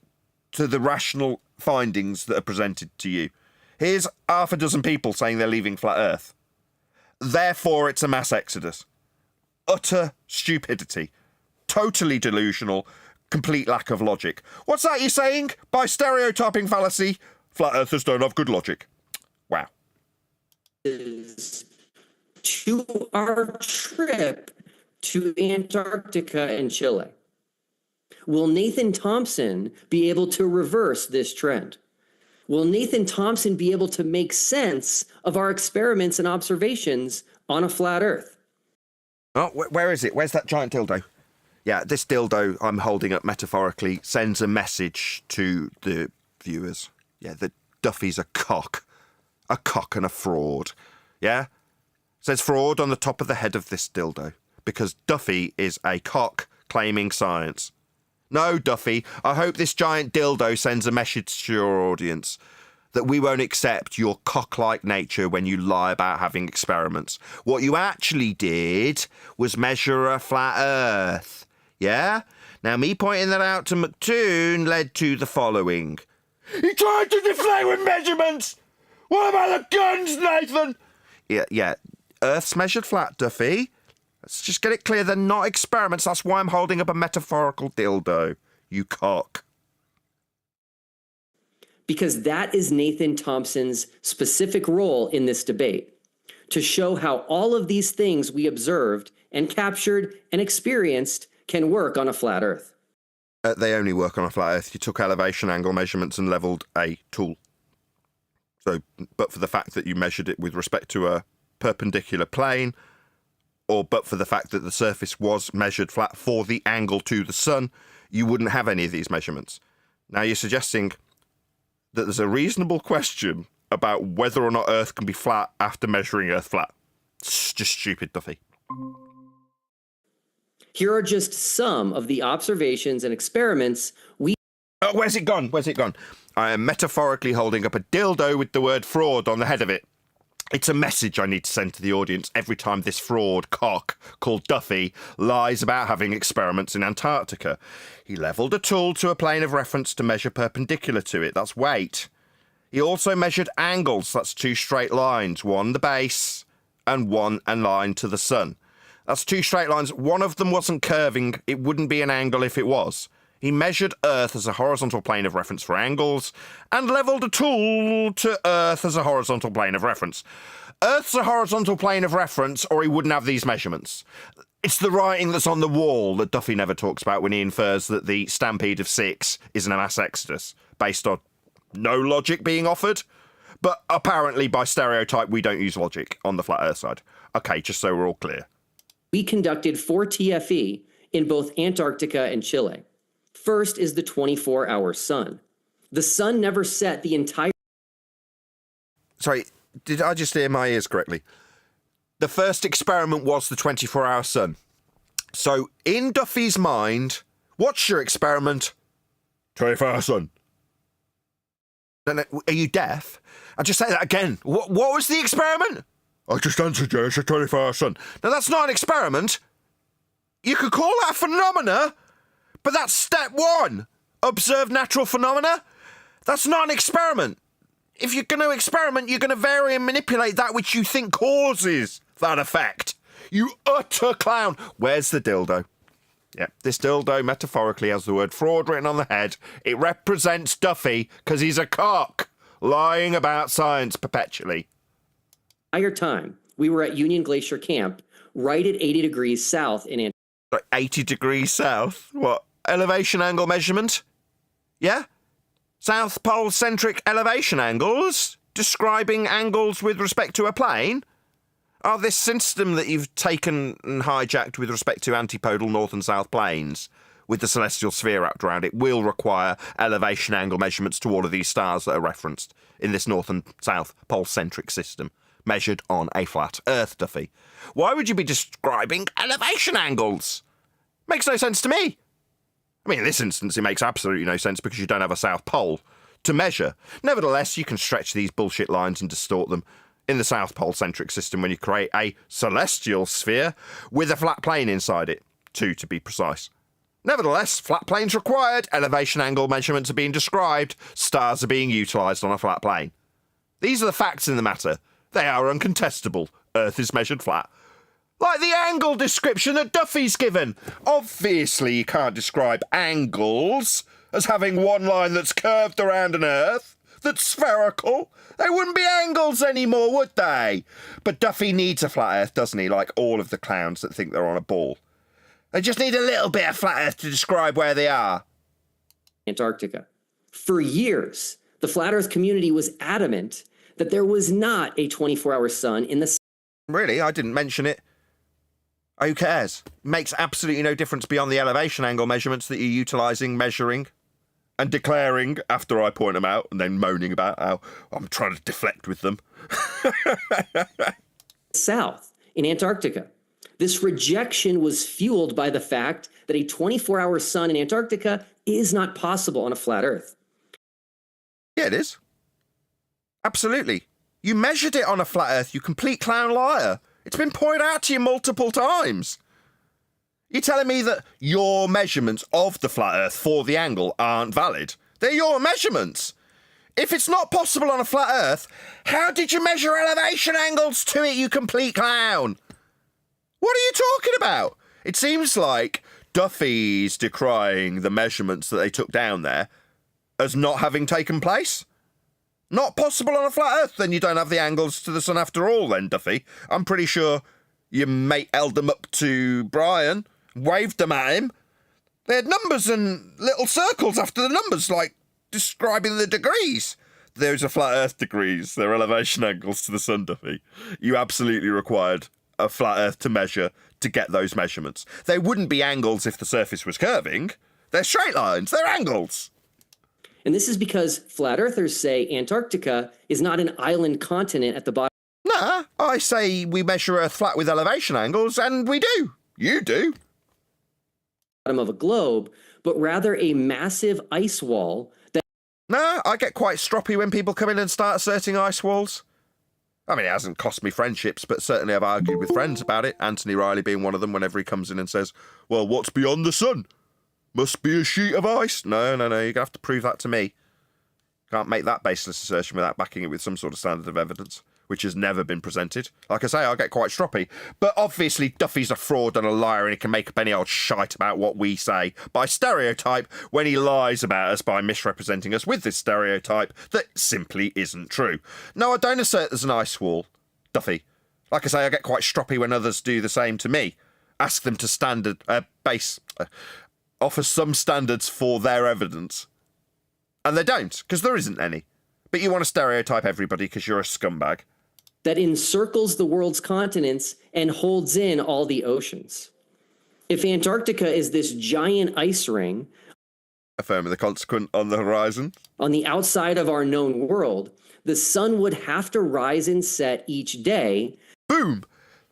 to the rational findings that are presented to you. Here's half a dozen people saying they're leaving flat Earth. Therefore, it's a mass exodus. Utter stupidity. Totally delusional. Complete lack of logic. What's that you're saying? By stereotyping fallacy, flat earthers don't have good logic. Wow. To our trip to Antarctica and Chile. Will Nathan Thompson be able to reverse this trend? Will Nathan Thompson be able to make sense of our experiments and observations on a flat Earth? Oh, where is it? Where's that giant dildo? Yeah, this dildo I'm holding up metaphorically sends a message to the viewers. Yeah, that Duffy's a cock and a fraud. Yeah? Says fraud on the top of the head of this dildo, because Duffy is a cock claiming science. No, Duffy, I hope this giant dildo sends a message to your audience that we won't accept your cock-like nature when you lie about having experiments. What you actually did was measure a flat Earth. Yeah? Now, me pointing that out to McToon led to the following. He tried to deflate with measurements! What about the guns, Nathan? Yeah. Earth's measured flat, Duffy. Let's just get it clear, they're not experiments. That's why I'm holding up a metaphorical dildo, you cock. Because that is Nathan Thompson's specific role in this debate, to show how all of these things we observed and captured and experienced can work on a flat Earth. They only work on a flat Earth. You took elevation angle measurements and levelled a tool. So, but for the fact that you measured it with respect to a perpendicular plane, or but for the fact that the surface was measured flat for the angle to the sun, you wouldn't have any of these measurements. Now you're suggesting that there's a reasonable question about whether or not Earth can be flat after measuring Earth flat. It's just stupid, Duffy. Here are just some of the observations and experiments we... Oh, where's it gone? I am metaphorically holding up a dildo with the word fraud on the head of it. It's a message I need to send to the audience every time this fraud cock called Duffy lies about having experiments in Antarctica. He levelled a tool to a plane of reference to measure perpendicular to it. That's weight. He also measured angles. That's two straight lines. One the base and one a line to the sun. That's two straight lines. One of them wasn't curving. It wouldn't be an angle if it was. He measured Earth as a horizontal plane of reference for angles and levelled a tool to Earth as a horizontal plane of reference. Earth's a horizontal plane of reference, or he wouldn't have these measurements. It's the writing that's on the wall that Duffy never talks about when he infers that the stampede of 6 is an mass exodus, based on no logic being offered. But apparently, by stereotype, we don't use logic on the flat Earth side. Okay, just so we're all clear. We conducted 4 TFE in both Antarctica and Chile. First is the 24-hour sun. The sun never set the entire... Sorry, did I just hear my ears correctly? The first experiment was the 24-hour sun. So, in Duffy's mind, what's your experiment? 24-hour sun. No, are you deaf? I'll just say that again. What was the experiment? I just answered you, it's a 24-hour sun. Now, that's not an experiment. You could call that a phenomena, but that's step 1. Observe natural phenomena. That's not an experiment. If you're going to experiment, you're going to vary and manipulate that which you think causes that effect. You utter clown. Where's the dildo? Yeah, this dildo metaphorically has the word fraud written on the head. It represents Duffy because he's a cock, lying about science perpetually. Entire time, we were at Union Glacier Camp, right at 80 degrees south in Antarctica. 80 degrees south? What? Elevation angle measurement? Yeah? South Pole centric elevation angles? Describing angles with respect to a plane? Oh, this system that you've taken and hijacked with respect to antipodal north and south planes, with the celestial sphere wrapped around it, will require elevation angle measurements to all of these stars that are referenced in this north and south pole centric system, measured on a flat Earth, Duffy. Why would you be describing elevation angles? Makes no sense to me. I mean, in this instance, it makes absolutely no sense because you don't have a South Pole to measure. Nevertheless, you can stretch these bullshit lines and distort them in the South Pole-centric system when you create a celestial sphere with a flat plane inside it, 2 to be precise. Nevertheless, flat planes required, elevation angle measurements are being described, stars are being utilised on a flat plane. These are the facts in the matter. They are uncontestable. Earth is measured flat. Like the angle description that Duffy's given. Obviously, you can't describe angles as having one line that's curved around an Earth that's spherical. They wouldn't be angles anymore, would they? But Duffy needs a flat Earth, doesn't he? Like all of the clowns that think they're on a ball. They just need a little bit of flat Earth to describe where they are. Antarctica. For years, the flat Earth community was adamant that there was not a 24-hour sun in the... Really? I didn't mention it. Who cares? Makes absolutely no difference beyond the elevation angle measurements that you're utilising, measuring, and declaring after I point them out, and then moaning about how I'm trying to deflect with them. South. in Antarctica. This rejection was fueled by the fact that a 24-hour sun in Antarctica is not possible on a flat Earth. Yeah, it is. Absolutely. You measured it on a flat Earth, you complete clown liar. It's been pointed out to you multiple times. You're telling me that your measurements of the flat Earth for the angle aren't valid? They're your measurements. If it's not possible on a flat Earth, how did you measure elevation angles to it, you complete clown? What are you talking about? It seems like Duffy's decrying the measurements that they took down there as not having taken place. Not possible on a flat Earth, then you don't have the angles to the sun after all then, Duffy. I'm pretty sure your mate held them up to Brian, waved them at him. They had numbers and little circles after the numbers, like describing the degrees. Those are flat Earth degrees. They're elevation angles to the sun, Duffy. You absolutely required a flat Earth to measure to get those measurements. They wouldn't be angles if the surface was curving. They're straight lines. They're angles. And this is because flat earthers say Antarctica is not an island continent at the bottom. Nah, I say we measure Earth flat with elevation angles, and we do. You do. Of a globe, but rather a massive ice wall that... No, I get quite stroppy when people come in and start asserting ice walls. I mean, it hasn't cost me friendships, but certainly I've argued with friends about it, Anthony Riley being one of them, whenever he comes in and says, well, what's beyond the sun? Must be a sheet of ice. No, you're going to have to prove that to me. Can't make that baseless assertion without backing it with some sort of standard of evidence, which has never been presented. Like I say, I get quite stroppy. But obviously, Duffy's a fraud and a liar, and he can make up any old shite about what we say by stereotype when he lies about us by misrepresenting us with this stereotype that simply isn't true. No, I don't assert there's an ice wall, Duffy. Like I say, I get quite stroppy when others do the same to me. Ask them to offer some standards for their evidence. And they don't, because there isn't any. But you want to stereotype everybody because you're a scumbag. That encircles the world's continents and holds in all the oceans. If Antarctica is this giant ice ring, affirming the consequent on the horizon, on the outside of our known world, the sun would have to rise and set each day. Boom!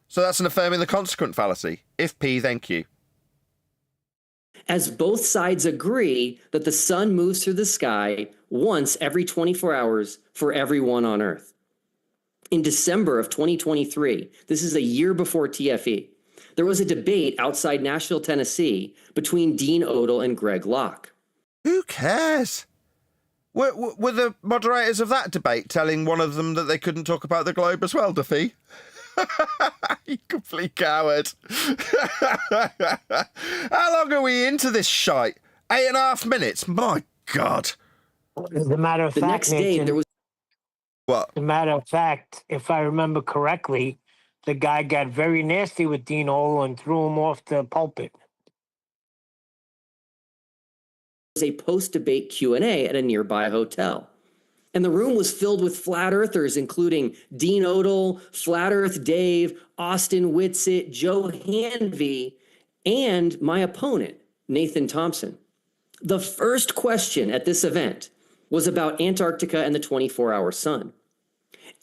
So that's an affirming the consequent fallacy. If P, then Q. As both sides agree that the sun moves through the sky once every 24 hours for everyone on Earth. In December of 2023, this is a year before TFE, there was a debate outside Nashville, Tennessee, between Dean Odle and Greg Locke. Who cares? Were the moderators of that debate telling one of them that they couldn't talk about the globe as well, Duffy? You complete coward. How long are we into this shite? 8.5 minutes? My God. As a matter of The fact, next day, Nathan, there was... What? as a matter of fact, if I remember correctly, the guy got very nasty with Dean Odle and threw him off the pulpit. a post-debate Q&A at a nearby hotel. And the room was filled with flat earthers, including Dean Odle, Flat Earth Dave, Austin Whitsitt, Joe Hanvey, and my opponent, Nathan Thompson. The first question at this event was about Antarctica and the 24-hour sun.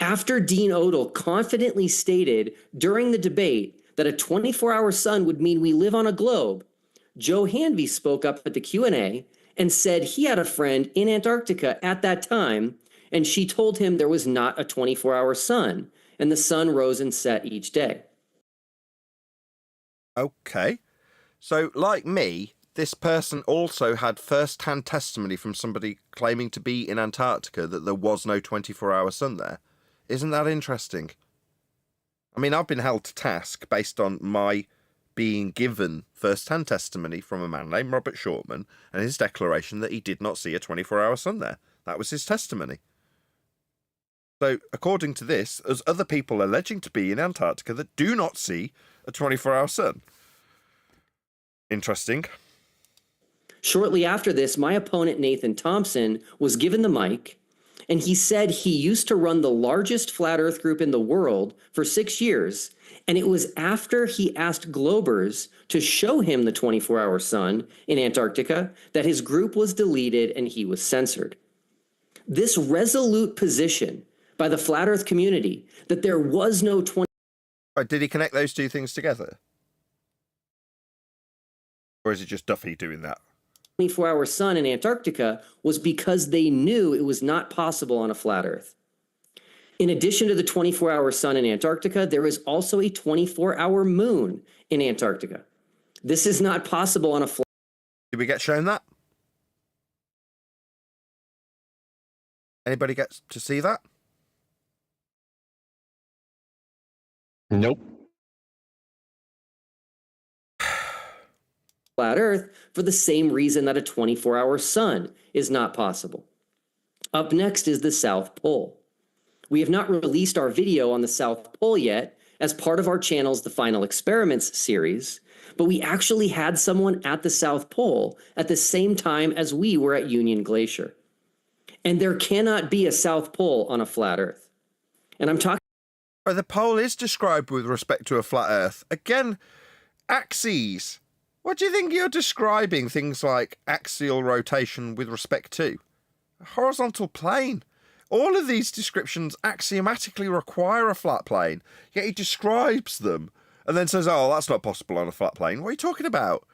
After Dean Odle confidently stated during the debate that a 24-hour sun would mean we live on a globe, Joe Hanvey spoke up at the Q&A and said he had a friend in Antarctica at that time, and she told him there was not a 24-hour sun, and the sun rose and set each day. Okay. So, like me, this person also had first-hand testimony from somebody claiming to be in Antarctica that there was no 24-hour sun there. Isn't that interesting? I mean, I've been held to task based on my being given first-hand testimony from a man named Robert Shortman and his declaration that he did not see a 24-hour sun there. That was his testimony. So, according to this, there's other people alleging to be in Antarctica that do not see a 24-hour sun. Interesting. Shortly after this, my opponent, Nathan Thompson, was given the mic, and he said he used to run the largest flat earth group in the world for 6 years, and it was after he asked Globers to show him the 24-hour sun in Antarctica that his group was deleted and he was censored. This resolute position by the flat earth community that there was no Oh, did he connect those two things together? Or is it just Duffy doing that? 24-hour sun in Antarctica was because they knew it was not possible on a flat Earth. In addition to the 24-hour sun in Antarctica, there is also a 24-hour moon in Antarctica. This is not possible on a flat. Did we get shown that? Anybody get to see that? Nope. Flat Earth for the same reason that a 24-hour sun is not possible. Up next is the South Pole. We have not released our video on the South Pole yet as part of our channel's The Final Experiments series, but we actually had someone at the South Pole at the same time as we were at Union Glacier. And there cannot be a South Pole on a flat Earth. And I'm talking. Oh, the pole is described with respect to a flat Earth. Again, axes. What do you think you're describing things like axial rotation with respect to? A horizontal plane. All of these descriptions axiomatically require a flat plane, yet he describes them and then says, oh, that's not possible on a flat plane. What are you talking about?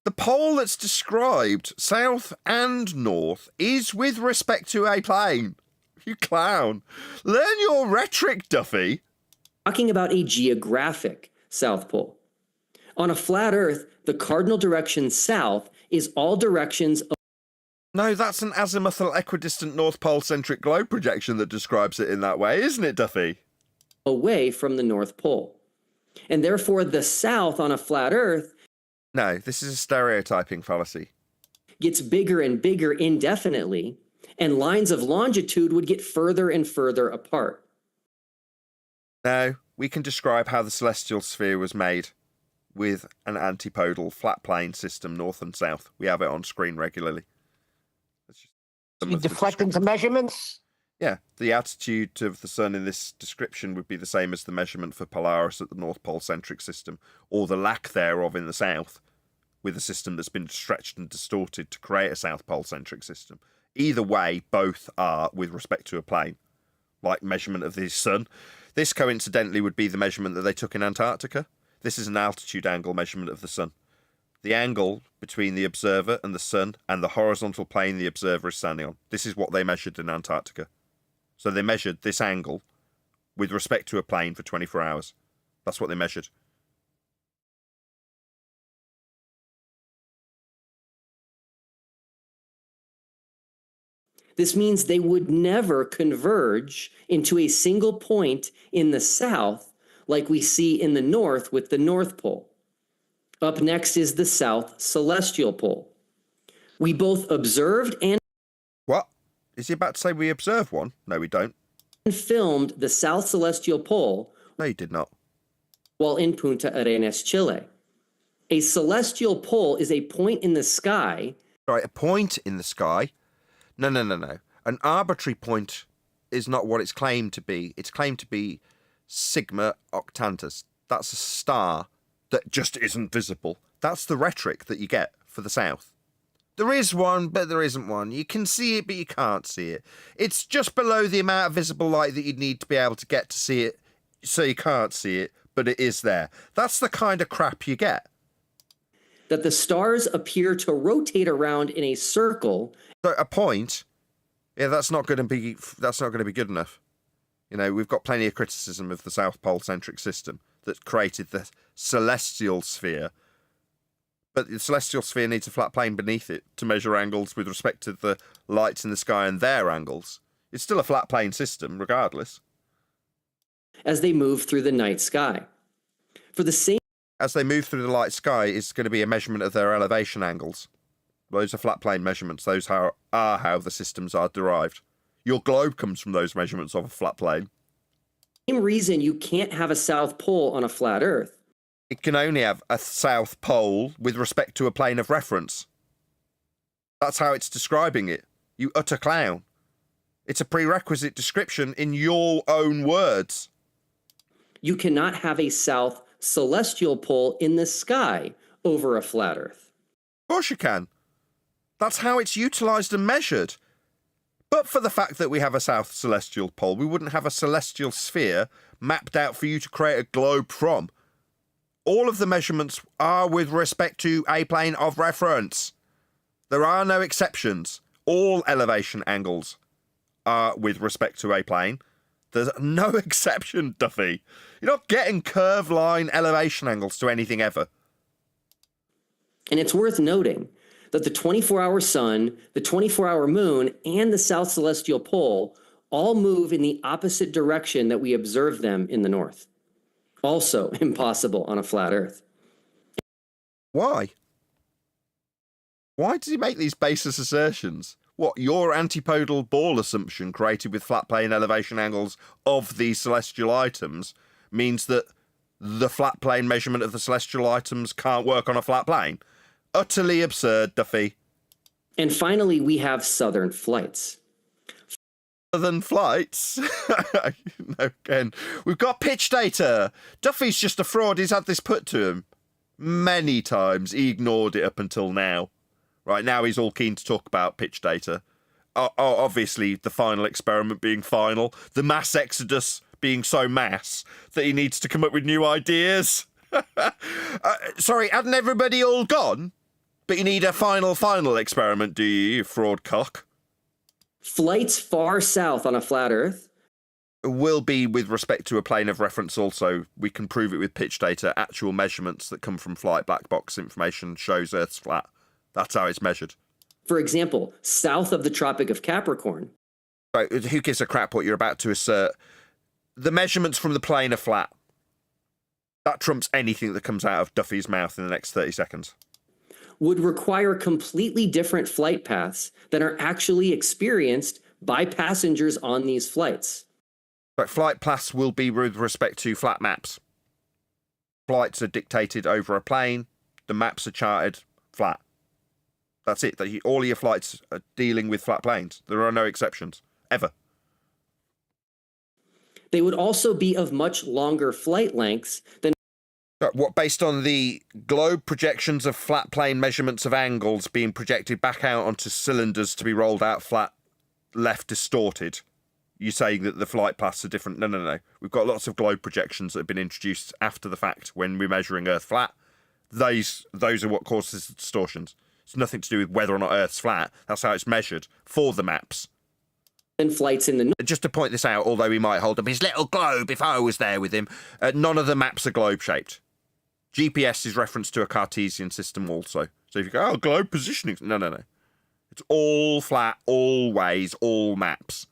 The pole that's described, south and north, is with respect to a plane. You clown. Learn your rhetoric, Duffy. Talking about a geographic South Pole. On a flat Earth, the cardinal direction south is all directions. No, that's an azimuthal equidistant North Pole-centric globe projection that describes it in that way, isn't it, Duffy? Away from the North Pole. And therefore, the south on a flat Earth. No, this is a stereotyping fallacy. Gets bigger and bigger indefinitely, and lines of longitude would get further and further apart. No, we can describe how the celestial sphere was made with an antipodal flat plane system north and south. We have it on screen regularly. You deflect into measurements? Yeah, the attitude of the sun in this description would be the same as the measurement for Polaris at the North Pole-centric system, or the lack thereof in the south, with a system that's been stretched and distorted to create a South Pole-centric system. Either way, both are with respect to a plane, like measurement of the sun. This, coincidentally, would be the measurement that they took in Antarctica. This is an altitude angle measurement of the sun. The angle between the observer and the sun and the horizontal plane the observer is standing on. This is what they measured in Antarctica. So they measured this angle with respect to a plane for 24 hours. That's what they measured. This means they would never converge into a single point in the south like we see in the north with the North Pole. Up next is the South Celestial Pole. We both observed and What? Is he about to say we observe one? No, we don't. filmed the South Celestial Pole. No, you did not. While in Punta Arenas, Chile. A celestial pole is a point in the sky. Right, a point in the sky. No. An arbitrary point is not what it's claimed to be. It's claimed to be Sigma Octantis. That's a star that just isn't visible. That's the rhetoric that you get for the South. There is one, but there isn't one. You can see it, but you can't see it. It's just below the amount of visible light that you'd need to be able to get to see it, so you can't see it, but it is there. That's the kind of crap you get. That the stars appear to rotate around in a circle. So a point, yeah, that's not going to be good enough. You know, we've got plenty of criticism of the South Pole-centric system that created the celestial sphere. But the celestial sphere needs a flat plane beneath it to measure angles with respect to the lights in the sky and their angles. It's still a flat plane system, regardless. As they move through the night sky. For the same. As they move through the light sky, it's going to be a measurement of their elevation angles. Those are flat plane measurements. Those are how the systems are derived. Your globe comes from those measurements of a flat plane. Same reason you can't have a South Pole on a flat Earth. It can only have a South Pole with respect to a plane of reference. That's how it's describing it. You utter clown. It's a prerequisite description in your own words. You cannot have a South Celestial Pole in the sky over a flat Earth. Of course you can. That's how it's utilised and measured. But for the fact that we have a south celestial pole, we wouldn't have a celestial sphere mapped out for you to create a globe from. All of the measurements are with respect to a plane of reference. There are no exceptions. All elevation angles are with respect to a plane. There's no exception, Duffy. You're not getting curved line elevation angles to anything ever. And it's worth noting that the 24-hour sun, the 24-hour moon, and the south celestial pole all move in the opposite direction that we observe them in the north. Also impossible on a flat Earth. Why? Why does he make these baseless assertions? What, your antipodal ball assumption created with flat plane elevation angles of these celestial items means that the flat plane measurement of the celestial items can't work on a flat plane? Utterly absurd, Duffy. And finally, we have southern flights. Southern flights? No, Ken. We've got pitch data. Duffy's just a fraud. He's had this put to him many times. He ignored it up until now. Right now, he's all keen to talk about pitch data. Obviously, the final experiment being final. The mass exodus being so mass that he needs to come up with new ideas. Sorry, hadn't everybody all gone? But you need a final experiment, do you fraud cock? Flights far south on a flat Earth will be with respect to a plane of reference also. We can prove it with pitch data. Actual measurements that come from flight black box information shows Earth's flat. That's how it's measured. For example, south of the Tropic of Capricorn. Right, who gives a crap what you're about to assert? The measurements from the plane are flat. That trumps anything that comes out of Duffy's mouth in the next 30 seconds. Would require completely different flight paths than are actually experienced by passengers on these flights. But flight paths will be with respect to flat maps. Flights are dictated over a plane. The maps are charted flat. That's it. All of your flights are dealing with flat planes. There are no exceptions, ever. They would also be of much longer flight lengths than... What, based on the globe projections of flat plane measurements of angles being projected back out onto cylinders to be rolled out flat, left distorted? You're saying that the flight paths are different? No. We've got lots of globe projections that have been introduced after the fact when we're measuring Earth flat. Those are what causes the distortions. It's nothing to do with whether or not Earth's flat. That's how it's measured for the maps. And flights in the... Just to point this out, although he might hold up his little globe if I was there with him, none of the maps are globe-shaped. GPS is reference to a Cartesian system also. So if you go, globe positioning... No. It's all flat, all ways, all maps.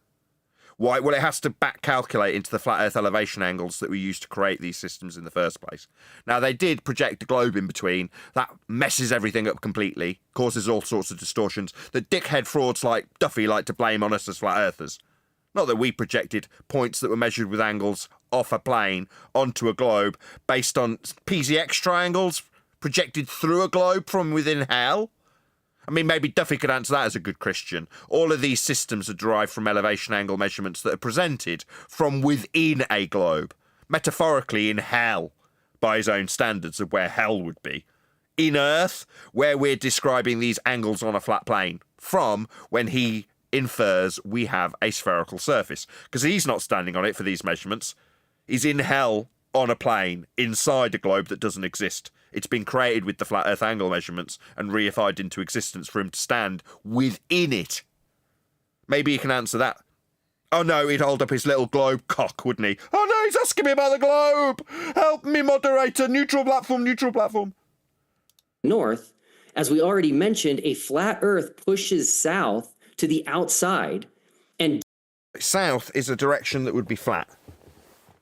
Why? Well, it has to back calculate into the flat Earth elevation angles that we used to create these systems in the first place. Now, they did project a globe in between. That messes everything up completely, causes all sorts of distortions that dickhead frauds like Duffy like to blame on us as flat earthers. Not that we projected points that were measured with angles off a plane onto a globe based on PZX triangles projected through a globe from within hell. I mean, maybe Duffy could answer that as a good Christian. All of these systems are derived from elevation angle measurements that are presented from within a globe, metaphorically in hell, by his own standards of where hell would be. In Earth, where we're describing these angles on a flat plane, from when he infers we have a spherical surface. Because he's not standing on it for these measurements. He's in hell on a plane, inside a globe that doesn't exist. It's been created with the flat Earth angle measurements and reified into existence for him to stand within it. Maybe he can answer that. Oh no, he'd hold up his little globe cock, wouldn't he? Oh no, he's asking me about the globe! Help me, moderator! Neutral platform! North, as we already mentioned, a flat Earth pushes south to the outside, and south is a direction that would be flat.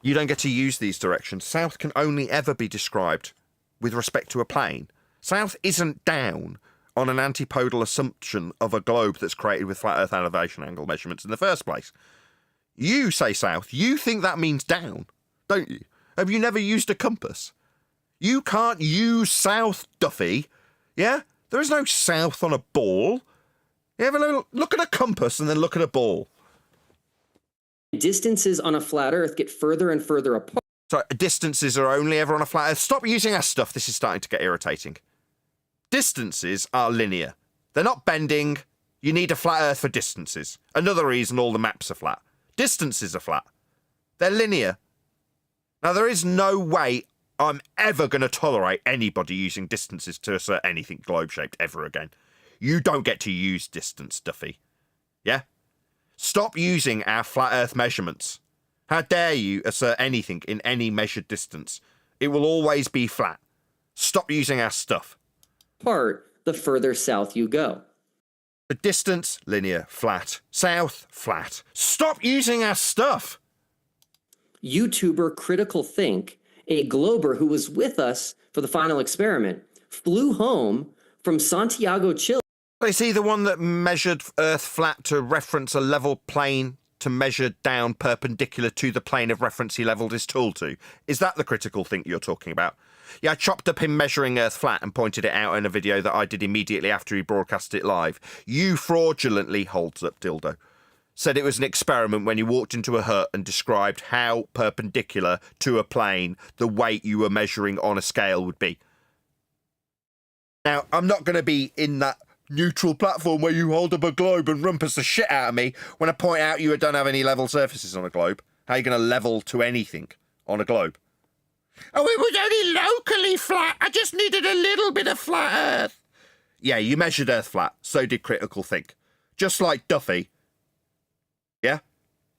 You don't get to use these directions. South can only ever be described with respect to a plane. South isn't down on an antipodal assumption of a globe that's created with flat Earth elevation angle measurements in the first place. You say south, you think that means down, don't you? Have you never used a compass? You can't use south, Duffy. Yeah? There is no south on a ball. You have a look at a compass and then look at a ball. distances on a flat Earth get further and further apart. So distances are only ever on a flat Earth. Stop using our stuff. This is starting to get irritating. Distances are linear. They're not bending. You need a flat Earth for distances. Another reason all the maps are flat. Distances are flat. They're linear. Now, there is no way I'm ever going to tolerate anybody using distances to assert anything globe-shaped ever again. You don't get to use distance, Duffy. Yeah? Stop using our flat Earth measurements. How dare you assert anything in any measured distance? It will always be flat. Stop using our stuff. Part, the further south you go. The distance, linear, flat. South, flat. Stop using our stuff. YouTuber Critical Think, a glober who was with us for the final experiment, flew home from Santiago, Chile. Is he the one that measured Earth flat to reference a level plane to measure down perpendicular to the plane of reference he levelled his tool to? Is that the Critical Think you're talking about? Yeah, I chopped up him measuring Earth flat and pointed it out in a video that I did immediately after he broadcast it live. You fraudulently, holds up dildo, said it was an experiment when you walked into a hut and described how perpendicular to a plane the weight you were measuring on a scale would be. Now, I'm not going to be in that neutral platform where you hold up a globe and rumpus the shit out of me when I point out you don't have any level surfaces on a globe. How are you going to level to anything on a globe? Oh, it was only locally flat. I just needed a little bit of flat Earth. Yeah, you measured Earth flat. So did Critical Think. Just like Duffy. Yeah?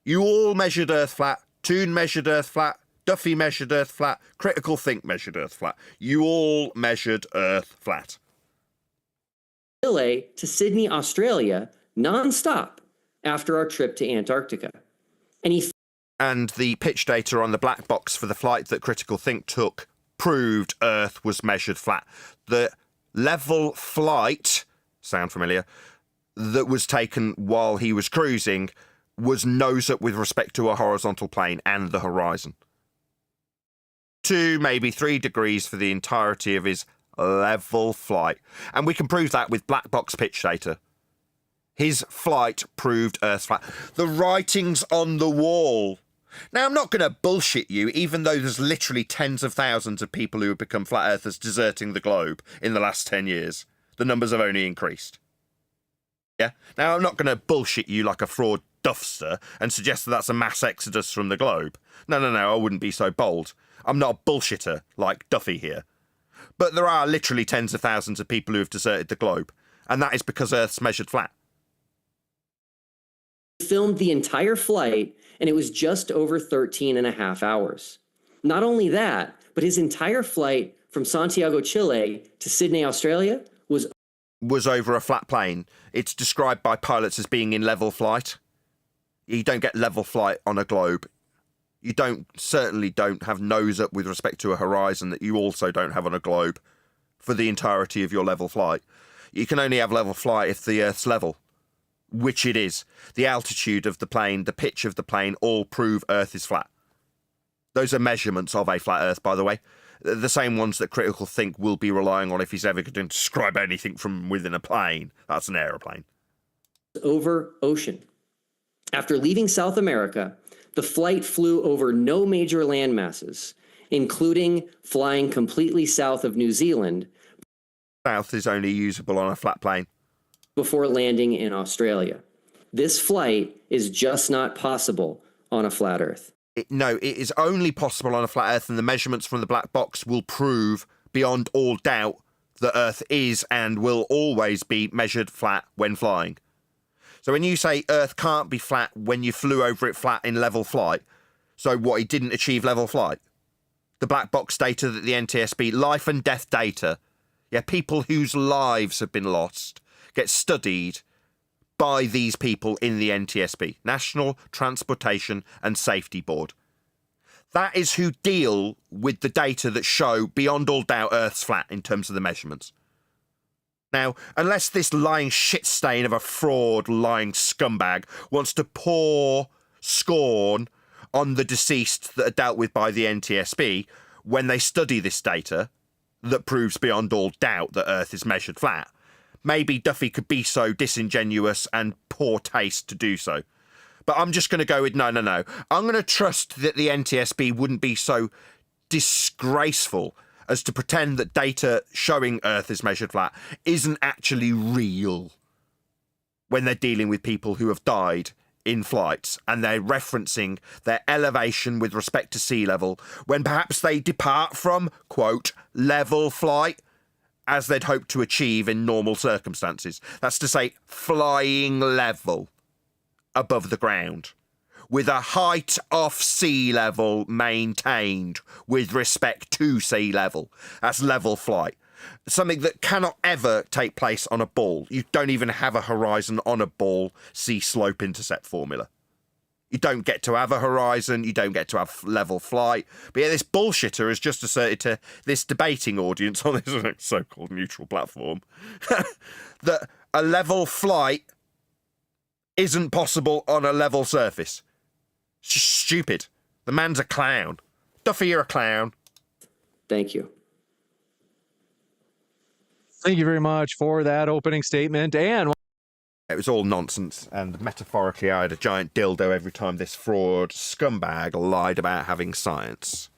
You all measured Earth flat. Toon measured Earth flat. Duffy measured Earth flat. Critical Think measured Earth flat. You all measured Earth flat. Chile to Sydney, Australia, non-stop after our trip to Antarctica. And the pitch data on the black box for the flight that Critical Think took proved Earth was measured flat. The level flight, sound familiar, that was taken while he was cruising was nose up with respect to a horizontal plane and the horizon. 2, maybe 3 degrees for the entirety of his level flight. And we can prove that with black box pitch data. His flight proved Earth's flat. The writing's on the wall. Now, I'm not going to bullshit you, even though there's literally tens of thousands of people who have become flat earthers deserting the globe in the last 10 years. The numbers have only increased. Yeah? Now, I'm not going to bullshit you like a fraud duffster and suggest that that's a mass exodus from the globe. No, I wouldn't be so bold. I'm not a bullshitter like Duffy here. But there are literally tens of thousands of people who have deserted the globe, and that is because Earth's measured flat. Filmed the entire flight, and it was just over 13 and a half hours. Not only that, but his entire flight from Santiago, Chile to Sydney, Australia was over a flat plane. It's described by pilots as being in level flight. You don't get level flight on a globe. You certainly don't have nose up with respect to a horizon that you also don't have on a globe for the entirety of your level flight. You can only have level flight if the Earth's level, which it is. The altitude of the plane, the pitch of the plane, all prove Earth is flat. Those are measurements of a flat Earth, by the way. The same ones that Critical Think will be relying on if he's ever going to describe anything from within a plane. That's an aeroplane. Over ocean. After leaving South America, the flight flew over no major land masses, including flying completely south of New Zealand. South is only usable on a flat plane. Before landing in Australia. This flight is just not possible on a flat Earth. It is only possible on a flat Earth, and the measurements from the black box will prove beyond all doubt that Earth is and will always be measured flat when flying. So when you say Earth can't be flat when you flew over it flat in level flight, so what, he didn't achieve level flight? The black box data that the NTSB, life and death data, yeah, people whose lives have been lost, get studied by these people in the NTSB, National Transportation and Safety Board. That is who deal with the data that show beyond all doubt Earth's flat in terms of the measurements. Now, unless this lying shit stain of a fraud lying scumbag wants to pour scorn on the deceased that are dealt with by the NTSB when they study this data that proves beyond all doubt that Earth is measured flat, maybe Duffy could be so disingenuous and poor taste to do so. But I'm just going to go with no. I'm going to trust that the NTSB wouldn't be so disgraceful as to pretend that data showing Earth is measured flat isn't actually real. when they're dealing with people who have died in flights, and they're referencing their elevation with respect to sea level when perhaps they depart from, quote, level flight as they'd hoped to achieve in normal circumstances. That's to say, flying level above the ground, with a height off sea level maintained with respect to sea level. That's level flight. Something that cannot ever take place on a ball. You don't even have a horizon on a ball. See slope intercept formula. You don't get to have a horizon. You don't get to have level flight. But yet this bullshitter has just asserted to this debating audience on this so-called neutral platform that a level flight isn't possible on a level surface. It's just stupid. The man's a clown. Duffy, you're a clown. Thank you. Thank you very much for that opening statement. And it was all nonsense, and metaphorically I had a giant dildo every time this fraud scumbag lied about having science.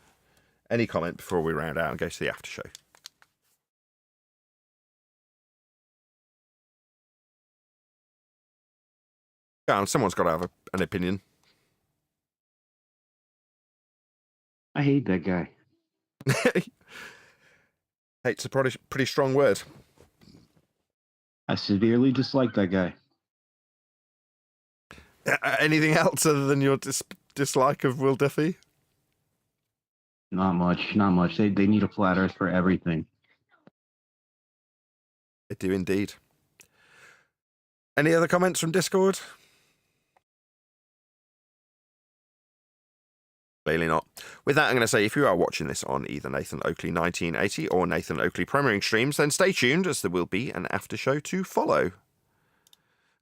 Any comment before we round out and go to the after show? Yeah, someone's got to have an opinion. I hate that guy. Hate's a pretty strong word. I severely dislike that guy. Anything else other than your dislike of Will Duffy? Not much, not much. They need a flat earth for everything. They do indeed. Any other comments from Discord? Clearly not. With that, I'm going to say, if you are watching this on either Nathan Oakley 1980 or Nathan Oakley premiering streams, then stay tuned, as there will be an after show to follow.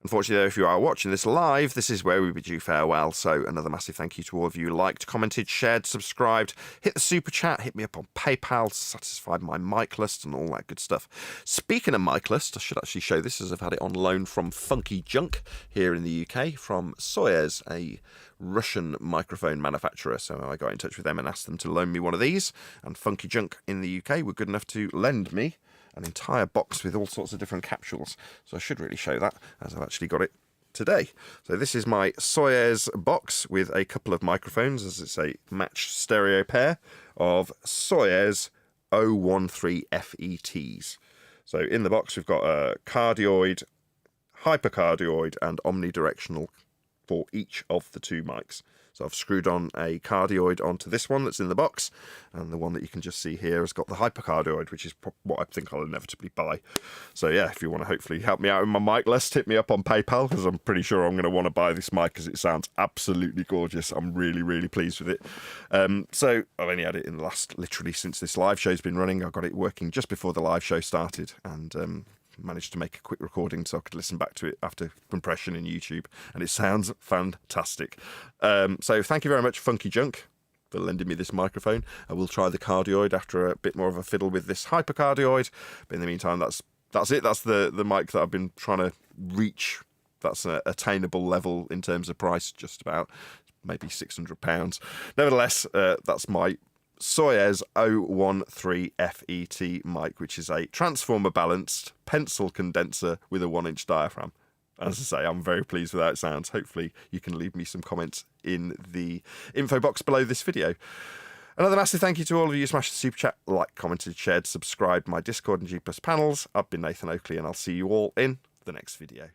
Unfortunately, though, if you are watching this live, this is where we bid you farewell. So another massive thank you to all of you who liked, commented, shared, subscribed, hit the super chat, hit me up on PayPal, satisfied my mic list and all that good stuff. Speaking of mic list, I should actually show this as I've had it on loan from Funky Junk here in the UK, from Soyez, a Russian microphone manufacturer. So I got in touch with them and asked them to loan me one of these, and Funky Junk in the UK were good enough to lend me an entire box with all sorts of different capsules. So I should really show that, as I've actually got it today. So this is my Soyez box with a couple of microphones, as it's a matched stereo pair of Soyez 013 FETs. So in the box we've got a cardioid, hypercardioid and omnidirectional for each of the two mics. So I've screwed on a cardioid onto this one that's in the box, and the one that you can just see here has got the hypercardioid, which is what I think I'll inevitably buy. So yeah, if you want to hopefully help me out with my mic list, hit me up on PayPal, because I'm pretty sure I'm going to want to buy this mic because it sounds absolutely gorgeous. I'm really, really pleased with it. So I've only had it in the last, literally since this live show's been running. I got it working just before the live show started, and managed to make a quick recording so I could listen back to it after compression in YouTube, and it sounds fantastic. So thank you very much, Funky Junk, for lending me this microphone. I will try the cardioid after a bit more of a fiddle with this hypercardioid, but in the meantime, that's it. That's the mic that I've been trying to reach. That's an attainable level in terms of price, just about maybe £600. Nevertheless, that's my Soyez 013 FET mic, which is a transformer balanced pencil condenser with a 1-inch diaphragm. As I say, I'm very pleased with how it sounds. Hopefully you can leave me some comments in the info box below this video. Another massive thank you to all of you who smashed the super chat, liked, commented, shared, subscribed my Discord and G+ panels. I've been Nathan Oakley, and I'll see you all in the next video.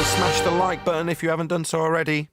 Smash the like button if you haven't done so already.